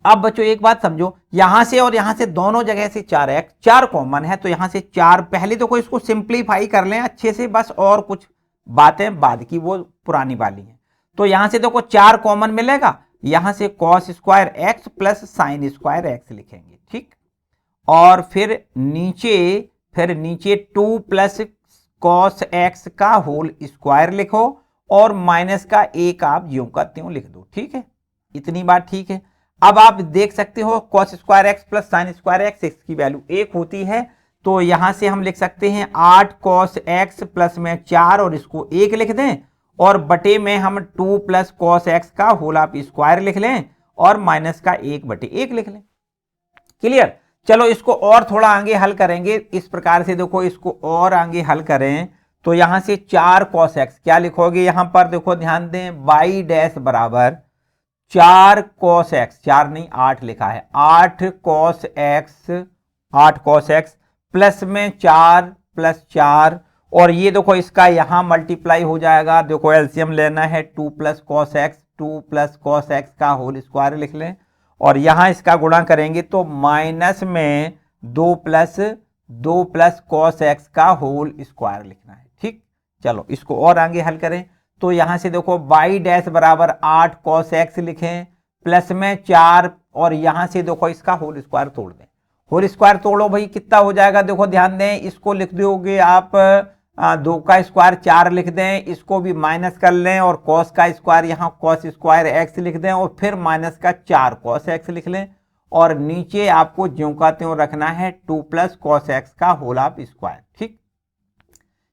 अब बच्चों एक बात समझो, यहां से और यहां से दोनों जगह से 4 कॉमन है, तो यहां से 4 पहले देखो इसको सिंप्लीफाई कर लें अच्छे से बस, और कुछ बातें बाद की वो पुरानी वाली हैं। तो यहां से देखो 4 कॉमन मिलेगा, यहां से cos square x plus sine square x लिखेंगे, ठीक। और फिर नीचे 2 प्लस कॉस एक्स का होल स्क्वायर लिखो, और माइनस का 1 आप ज्यों का त्यों लिख दो, ठीक है। इतनी बात ठीक है। अब आप देख सकते हो cos square x plus sine square x, x की वैल्यू 1 होती है, तो यहां से हम लिख सकते हैं 8 कॉस एक्स प्लस में 4 और इसको 1 लिख दें, और बटे में हम 2 प्लस कॉस एक्स का होल आप स्क्वायर लिख लें, और माइनस का 1 बटे 1 लिख लें। क्लियर। चलो इसको और थोड़ा आगे हल करेंगे, इस प्रकार से देखो इसको और आगे हल करें, तो यहां से 4 कॉस एक्स क्या लिखोगे, यहां पर देखो ध्यान दें, बाई डैश बराबर 4 कॉस एक्स, 4 नहीं 8 लिखा है, 8 कॉस एक्स प्लस में 4 प्लस 4, और ये देखो इसका यहां मल्टीप्लाई हो जाएगा, देखो एलसीएम लेना है, 2 प्लस कॉस एक्स का होल स्क्वायर लिख लें, और यहां इसका गुणा करेंगे तो माइनस में 2 प्लस कॉस एक्स का होल स्क्वायर लिखना है, ठीक। चलो इसको और आगे हल करें, तो यहां से देखो बाई डैश बराबर 8 कॉस एक्स लिखें प्लस में 4, और यहां से देखो इसका होल स्क्वायर तोड़ दें, होल स्क्वायर तोड़ो भाई कितना हो जाएगा, देखो ध्यान दें, इसको लिख दोगे आप 2 का स्क्वायर 4 लिख दें, इसको भी माइनस कर लें, और कॉस का स्क्वायर यहाँ कॉस स्क्वायर एक्स लिख दें, और फिर माइनस का 4 कॉस एक्स लिख लें, और नीचे आपको ज्यों का त्यों रखना है 2 प्लस कॉस एक्स का होल आप स्क्वायर, ठीक।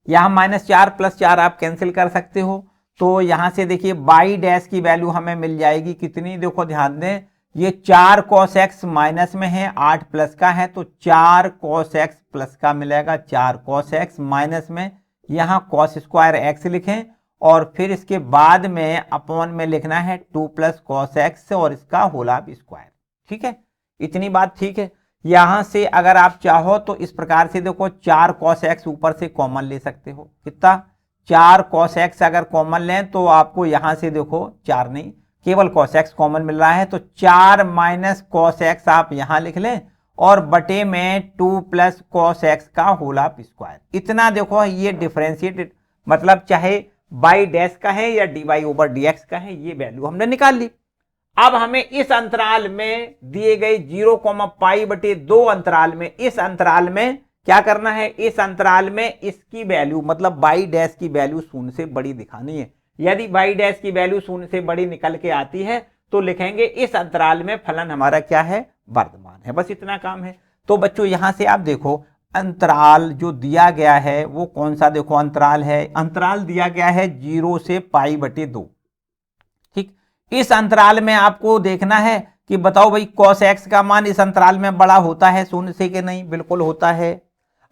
यहाँ माइनस 4 प्लस 4 आप कैंसिल कर सकते हो, तो यहां से देखिए बाई डैश की वैल्यू हमें मिल जाएगी कितनी, देखो ध्यान दें, ये 4 कॉस एक्स माइनस में है, 8 प्लस का है, तो 4 कॉस एक्स प्लस का मिलेगा, 4 कॉस एक्स माइनस में यहां कॉस स्क्वायर एक्स लिखें, और फिर इसके बाद में अपॉन में लिखना है 2 प्लस कॉस एक्स और इसका होल आप स्क्वायर, ठीक है। इतनी बात ठीक है। यहां से अगर आप चाहो तो इस प्रकार से देखो 4 कॉस एक्स ऊपर से कॉमन ले सकते हो, कितना 4 कॉस एक्स अगर कॉमन लें तो आपको यहां से देखो 4 नहीं केवल कॉस एक्स कॉमन मिल रहा है, तो 4 माइनस कॉस एक्स आप यहां लिख लें, और बटे में 2 प्लस कॉस एक्स का होल आप स्क्वायर। इतना देखो ये डिफरेंशिएटेड मतलब चाहे बाई डैश का है या d y over d x का है, ये वैल्यू हमने निकाल ली। अब हमें इस अंतराल में दिए गए 0,π/2 अंतराल में, इस अंतराल में क्या करना है, इस अंतराल में इसकी वैल्यू मतलब बाई डैश की वैल्यू 0 से बड़ी दिखानी है। यदि बाई डैश की वैल्यू 0 से बड़ी निकल के आती है तो लिखेंगे इस अंतराल में फलन हमारा क्या है, वर्धमान है। बस इतना काम है। तो बच्चों यहां से आप देखो अंतराल जो दिया गया है वो कौन सा देखो अंतराल है, अंतराल दिया गया है 0 से π/2। ठीक, इस अंतराल में आपको देखना है कि बताओ भाई cos x का मान इस अंतराल में बड़ा होता है शून्य से कि नहीं? बिल्कुल होता है।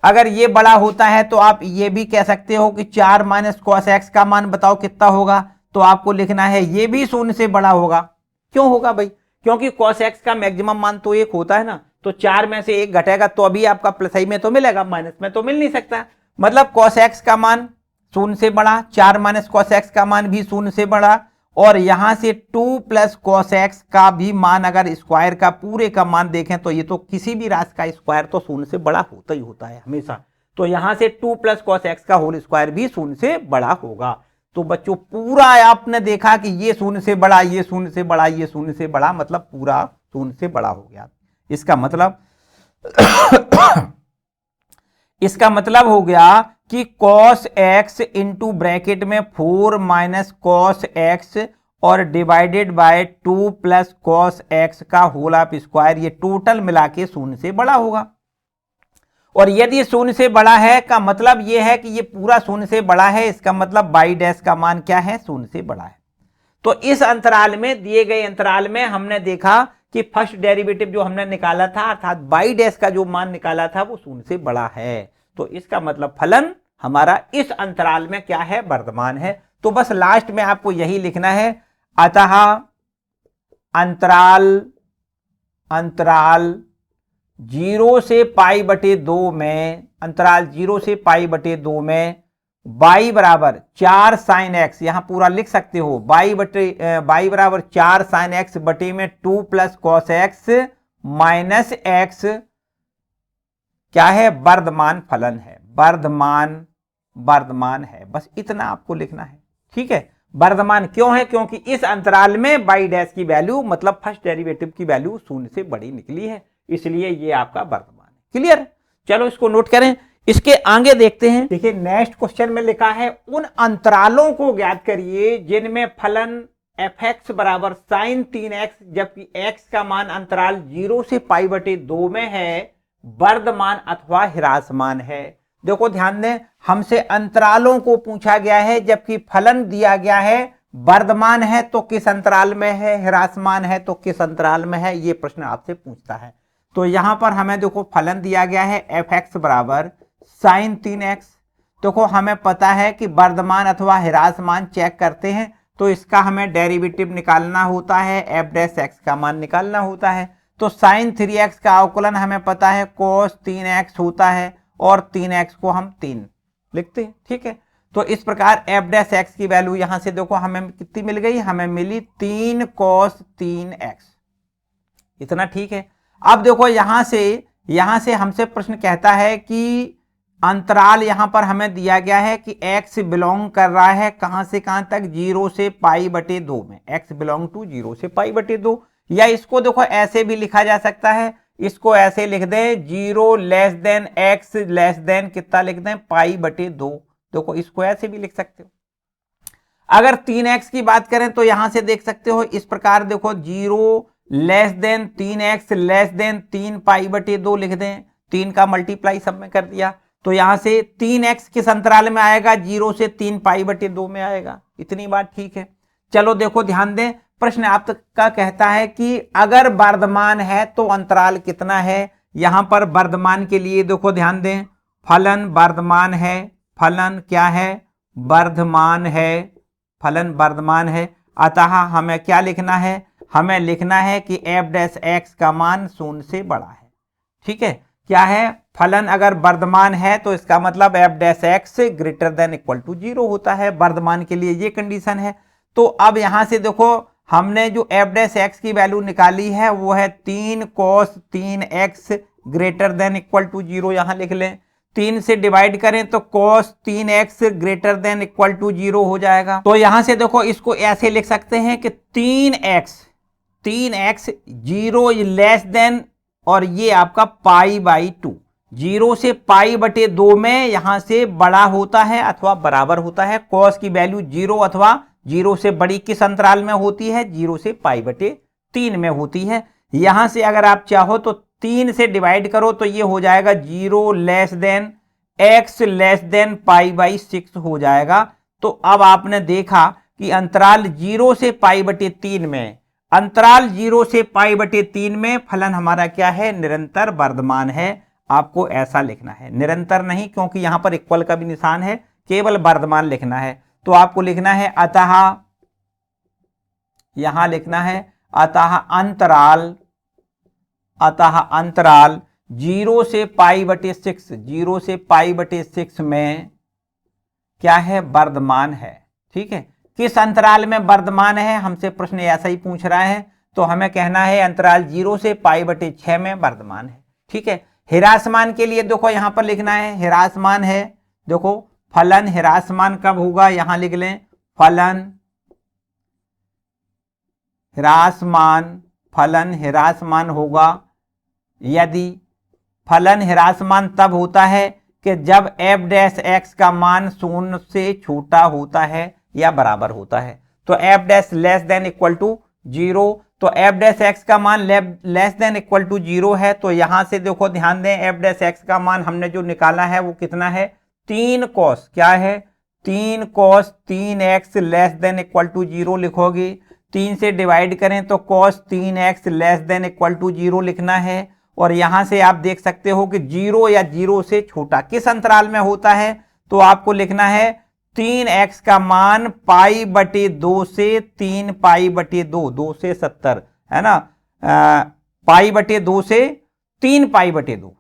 अगर ये बड़ा होता है तो आप ये भी कह सकते हो कि 4 माइनस cos x का मान बताओ कितना होगा, तो आपको लिखना है ये भी शून्य से बड़ा होगा। क्यों होगा भाई? क्योंकि cos x का मैक्सिमम मान तो 1 होता है ना, तो 4 में से 1 घटेगा तो अभी आपका प्लस ही में तो मिलेगा, माइनस में तो मिल नहीं सकता। मतलब cos x का मान शून्य से बड़ा, 4 माइनस cos x का मान भी शून्य से बड़ा, और यहां से 2 प्लस cos x का भी मान अगर स्क्वायर का पूरे का मान देखें तो ये तो किसी भी राशि का स्क्वायर तो शून्य से बड़ा होता ही होता है हमेशा। तो यहां से 2 प्लस cos x का होल स्क्वायर भी शून्य से बड़ा होगा। तो बच्चों पूरा आपने देखा कि ये शून्य से बड़ा, ये शून्य से बड़ा, ये शून्य से बड़ा, मतलब पूरा शून्य से बड़ा हो गया। इसका मतलब हो गया कि cos x इंटू ब्रैकेट में 4 माइनस cos x और divided by 2 plus cos x का होल ऑफ स्क्वायर, ये टोटल मिला के शून्य से बड़ा होगा। और यदि शून्य से बड़ा है का मतलब यह है कि ये पूरा शून्य से बड़ा है, इसका मतलब बाई डैश का मान क्या है? शून्य से बड़ा है। तो इस अंतराल में, दिए गए अंतराल में हमने देखा कि फर्स्ट डेरिवेटिव जो हमने निकाला था अर्थात बाई डैश का जो मान निकाला था वो शून्य से बड़ा है। तो इसका मतलब फलन हमारा इस अंतराल में क्या है? वर्धमान है। तो बस लास्ट में आपको यही लिखना है, अतः अंतराल 0 से पाई बटे 2 में, अंतराल 0 से पाई बटे 2 में y बराबर 4 साइन x, यहां पूरा लिख सकते हो, y बराबर 4 साइन x बटे में 2 plus cos x minus x क्या है? वर्धमान फलन है, वर्धमान है। बस इतना आपको लिखना है, ठीक है। वर्धमान क्यों है? क्योंकि इस अंतराल में बाई डैश की वैल्यू मतलब फर्स्ट डेरिवेटिव की वैल्यू शून्य से बड़ी निकली है, इसलिए ये आपका वर्धमान है। क्लियर? चलो इसको नोट करें। इसके आगे देखते हैं। देखिए नेक्स्ट क्वेश्चन में लिखा है उन अंतरालों को ज्ञात करिए जिनमें फलन fx बराबर साइन 3x जबकि x का मान अंतराल 0 से पाई बटे 2 में है, वर्धमान अथवा ह्रासमान है। देखो ध्यान दें, हमसे अंतरालों को पूछा गया है जबकि फलन दिया गया है वर्धमान है तो किस अंतराल में है, ह्रासमान है तो किस अंतराल में है, ये प्रश्न आपसे पूछता है। तो यहां पर हमें देखो फलन दिया गया है fx बराबर साइन 3x। देखो हमें पता है कि वर्धमान अथवा ह्रासमान चेक करते हैं तो इसका हमें डेरिवेटिव निकालना होता है, f डैश x का मान निकालना होता है। तो साइन 3x का अवकलन हमें पता है cos 3x होता है और 3x को हम 3 लिखते हैं, ठीक है। तो इस प्रकार f डैश x की वैल्यू यहां से देखो हमें कितनी मिल गई? हमें मिली 3 cos 3x, इतना ठीक है। अब देखो यहां से हमसे प्रश्न कहता है कि अंतराल यहां पर हमें दिया गया है कि x बिलोंग कर रहा है कहां से कहां तक? 0 से पाई बटे 2 में, x बिलोंग टू 0 से पाई बटे 2। या इसको देखो ऐसे भी लिखा जा सकता है, इसको ऐसे लिख दें 0 less than x less then कितना लिख दें? पाई बटे 2। देखो इसको ऐसे भी लिख सकते हो। अगर 3x की बात करें तो यहां से देख सकते हो इस प्रकार, देखो 0 less than 3x less then 3 पाई बटे 2 लिख दें, 3 का मल्टीप्लाई सब में कर दिया। तो यहां से 3x किस अंतराल में आएगा? 0 से 3 पाई बटे 2 में आएगा। इतनी बात ठीक है। चलो देखो ध्यान दें, प्रश्न आपका कहता है कि अगर वर्धमान है तो अंतराल कितना है? यहां पर वर्धमान के लिए देखो ध्यान दें, फलन वर्धमान है, फलन क्या है? वर्धमान है, फलन वर्धमान है। अतः हमें क्या लिखना है? हमें लिखना है कि f डैश x का मान 0 से बड़ा है, ठीक है। क्या है? फलन अगर वर्धमान है तो इसका मतलब f dash x greater than equal to 0 होता है, वर्धमान के लिए ये कंडीशन है। तो अब यहां से देखो हमने जो f डैश x की वैल्यू निकाली है वो है 3 cos 3x greater than equal to 0, यहां लिख लें। 3 से डिवाइड करें तो cos 3x greater than equal to 0 हो जाएगा। तो यहां से देखो इसको ऐसे लिख सकते हैं कि 3x 0 लेस देन और ये आपका पाई बाई 2, 0 से पाई बटे 2 में यहां से बड़ा होता है अथवा बराबर होता है। cos की वैल्यू 0 अथवा 0 से बड़ी किस अंतराल में होती है? 0 से पाई बटे 3 में होती है। यहां से अगर आप चाहो तो 3 से डिवाइड करो तो ये हो जाएगा 0 less than x less than pi by 6 हो जाएगा। तो अब आपने देखा कि अंतराल 0 से पाई बटे 3 में अंतराल 0 से π/3 में फलन हमारा क्या है, निरंतर वर्धमान है। आपको ऐसा लिखना है, निरंतर नहीं, क्योंकि यहां पर इक्वल का भी निशान है, केवल वर्धमान लिखना है। तो आपको लिखना है अतः, यहां लिखना है अतः अंतराल 0 से π/6, 0 से π/6 में क्या है, वर्धमान है। ठीक है, किस अंतराल में वर्धमान है, हमसे प्रश्न ऐसा ही पूछ रहा है, तो हमें कहना है अंतराल 0 से π/6 में वर्धमान है। ठीक है, ह्रासमान के लिए देखो यहां पर लिखना है, ह्रासमान है, देखो फलन ह्रासमान कब होगा, यहां लिख लें फलन ह्रासमान होगा यदि, फलन ह्रासमान तब होता है कि जब f' का मान 0 से छोटा होता है या बराबर होता है। तो f' less than equal to 0, तो f' का मान लेस देन इक्वल टू 0 है। तो यहां से देखो ध्यान दें, f' का मान हमने जो निकाला है वो कितना है, 3 cos, क्या है 3 cos 3x less than equal to 0 लिखोगे। 3 से डिवाइड करें तो cos 3x less than equal to 0 लिखना है। और यहां से आप देख सकते हो कि 0 या 0 से छोटा किस अंतराल में होता है, तो आपको लिखना है 3x का मान π/2 से 3π/2, 2 से 70 है ना, π/2 से 3π/2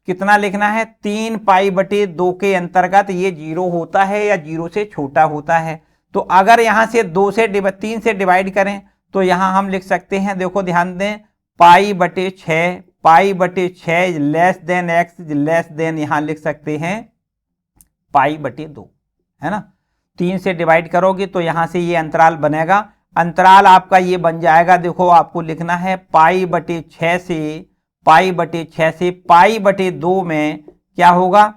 कितना लिखना है, 3π/2 के अंतर्गत ये 0 होता है या 0 से छोटा होता है। तो अगर यहां से 3 से डिवाइड करें तो यहां हम लिख सकते हैं, देखो ध्यान दें, π/6 less than x less than, यहां लिख सकते हैं π/2, है ना। 3 से डिवाइड करोगे तो यहां से ये अंतराल बनेगा, अंतराल आपका ये बन जाएगा। देखो आपको लिखना है π/6 से π/2 में क्या होगा,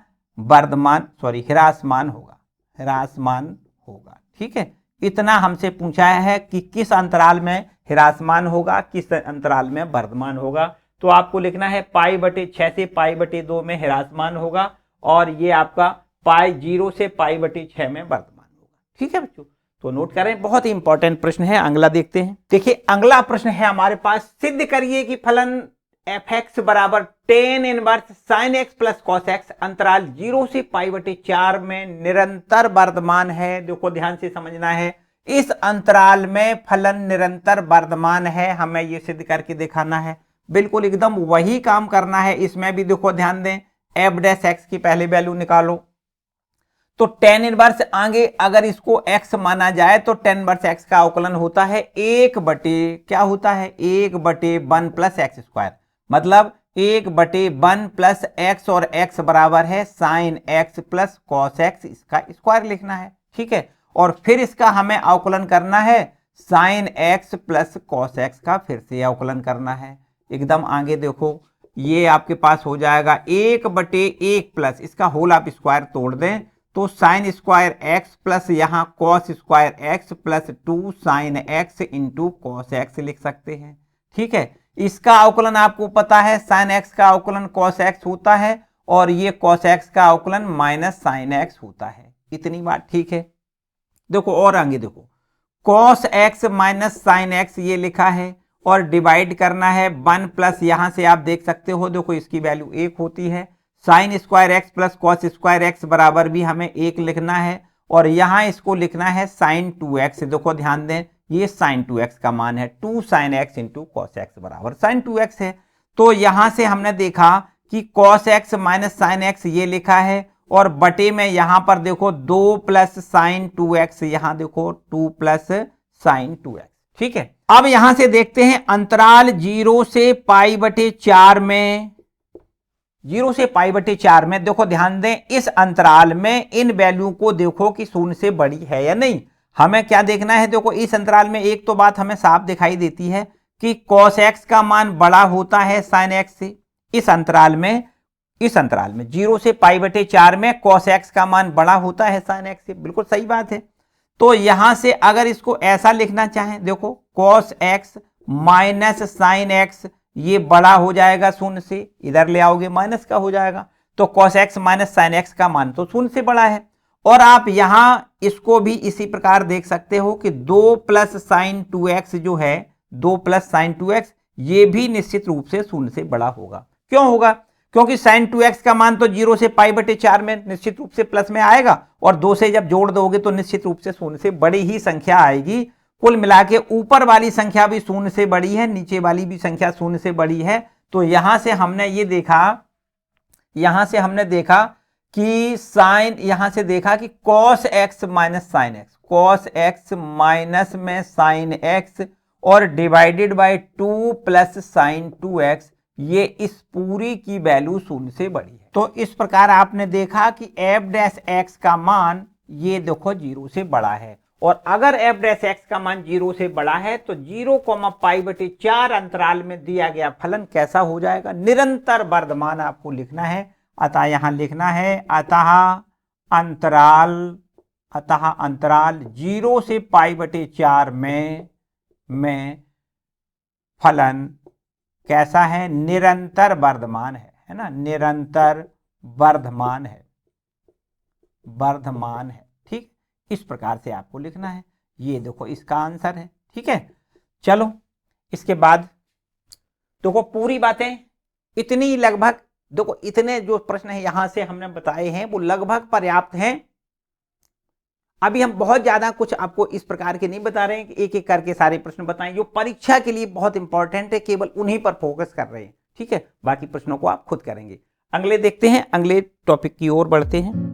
ह्रासमान होगा। ठीक है, इतना हमसे पूछा है कि किस अंतराल में ह्रासमान होगा, किस अंतराल में वर्धमान होगा। तो आपको लिखना है π/6 से π/2 में ह्रासमान होगा, और ये आपका 0 से π/6 में वर्धमान होगा। ठीक है बच्चों, तो नोट करें, बहुत ही इंपॉर्टेंट प्रश्न है। अगला देखते हैं। देखिए अगला प्रश्न है हमारे पास, सिद्ध करिए कि फलन fx बराबर tan inverse sin x plus cos x अंतराल 0 से π/4 में निरंतर वर्धमान है। देखो ध्यान से समझना है, इस अंतराल में फलन निरंतर वर्धमान है, हमें ये सिद्ध करके दिखाना है। बिल्कुल एकदम वही काम करना है इसमें भी। देखो ध्यान दें, f' की पहले वैल्यू निकालो, तो tan इनवर्स आगे अगर इसको x माना जाए तो tan इनवर्स x का अवकलन होता है 1/1 प्लस एक्स स्क्वायर, मतलब 1/1 प्लस x, और x बराबर है sin x plus cos x, इसका स्क्वायर लिखना है। ठीक है, और फिर इसका हमें अवकलन करना है sin x plus cos x का, फिर से अवकलन करना है। एकदम आगे देखो, ये आपके पास हो जाएगा 1/1 प्लस, इसका होल आप स्क्वायर तोड़ दें तो साइन स्क्वायर x प्लस यहाँ cos square x plus 2 sine x into cos x लिख सकते हैं। ठीक है, इसका अवकलन आपको पता है, साइन x का अवकलन cos x होता है, और ये cos x का अवकलन माइनस साइन x होता है। इतनी बात ठीक है। देखो और आगे देखो, cos x minus sine x ये लिखा है, और डिवाइड करना है 1 प्लस, यहां से आप देख सकते हो, देखो इसकी वैल्यू 1 होती है। Sign square x plus cos square x बराबर भी हमें 1 लिखना है, और यहां इसको लिखना है साइन 2x। देखो ध्यान दें, ये साइन 2x का मान है, 2 sine x into cos x बराबर साइन 2x है। तो यहां से हमने देखा कि cos x minus sine x ये लिखा है, और बटे में यहां पर देखो 2 प्लस साइन 2x, यहां देखो 2 प्लस साइन 2x। ठीक है, अब यहां से देखते हैं अंतराल 0 से π/4 में, 0 से π/4 में देखो ध्यान दें, इस अंतराल में इन वैल्यू को देखो कि 0 से बड़ी है या नहीं। हमें क्या देखना है, देखो इस अंतराल में एक तो बात हमें साफ दिखाई देती है कि cos x का मान बड़ा होता है sin x से। इस अंतराल में 0 से π/4 में cos x का मान बड़ा होता है sin x से, बिल्कुल सही बात है। तो यहां से अगर इसको ऐसा लिखना चाहें, देखो cos x minus sine x ये बड़ा हो जाएगा 0 से, इधर ले आओगे माइनस का हो जाएगा, तो cos x minus sine x का मान तो 0 से बड़ा है। और आप यहां इसको भी इसी प्रकार देख सकते हो कि 2 प्लस साइन 2x जो है, 2 प्लस साइन 2x, ये भी निश्चित रूप से शून्य से बड़ा होगा। क्यों होगा? क्योंकि साइन 2x का मान तो 0 से π/4 में निश्चित रूप से प्लस में आएगा, और 2 से जब जोड़ दोगे तो निश्चित रूप से शून्य से बड़ी ही संख्या आएगी। कुल मिला के ऊपर वाली संख्या भी शून्य से बड़ी है, नीचे वाली भी संख्या शून्य से बड़ी है। तो यहां से हमने ये देखा, यहां से हमने देखा कि साइन, यहां से देखा कि cos x minus sine x, cos x minus में साइन x और divided by 2 plus sign 2x, ये इस पूरी की वैल्यू शून्य से बड़ी है। तो इस प्रकार आपने देखा कि f' का मान ये देखो 0 से बड़ा है, और अगर f' का मान 0 से बड़ा है तो 0, π/4 अंतराल में दिया गया फलन कैसा हो जाएगा? निरंतर वर्धमान आपको लिखना है। अतः यहां लिखना है अतः अंतराल 0 से π/4 में फलन कैसा है? निरंतर वर्धमान है ना, निरंतर वर्धमान है। ठीक, इस प्रकार से आपको लिखना है। ये देखो इसका आंसर है। ठीक है, चलो इसके बाद देखो पूरी बातें इतनी लगभग, देखो इतने जो प्रश्न है यहां से हमने बताए हैं वो लगभग पर्याप्त हैं। अभी हम बहुत ज्यादा कुछ आपको इस प्रकार के नहीं बता रहे हैं कि एक एक करके सारे प्रश्न बताएं। जो परीक्षा के लिए बहुत इंपॉर्टेंट है, केवल उन्हीं पर फोकस कर रहे हैं। ठीक है, बाकी प्रश्नों को आप खुद करेंगे। अगले देखते हैं, अगले टॉपिक की ओर बढ़ते हैं।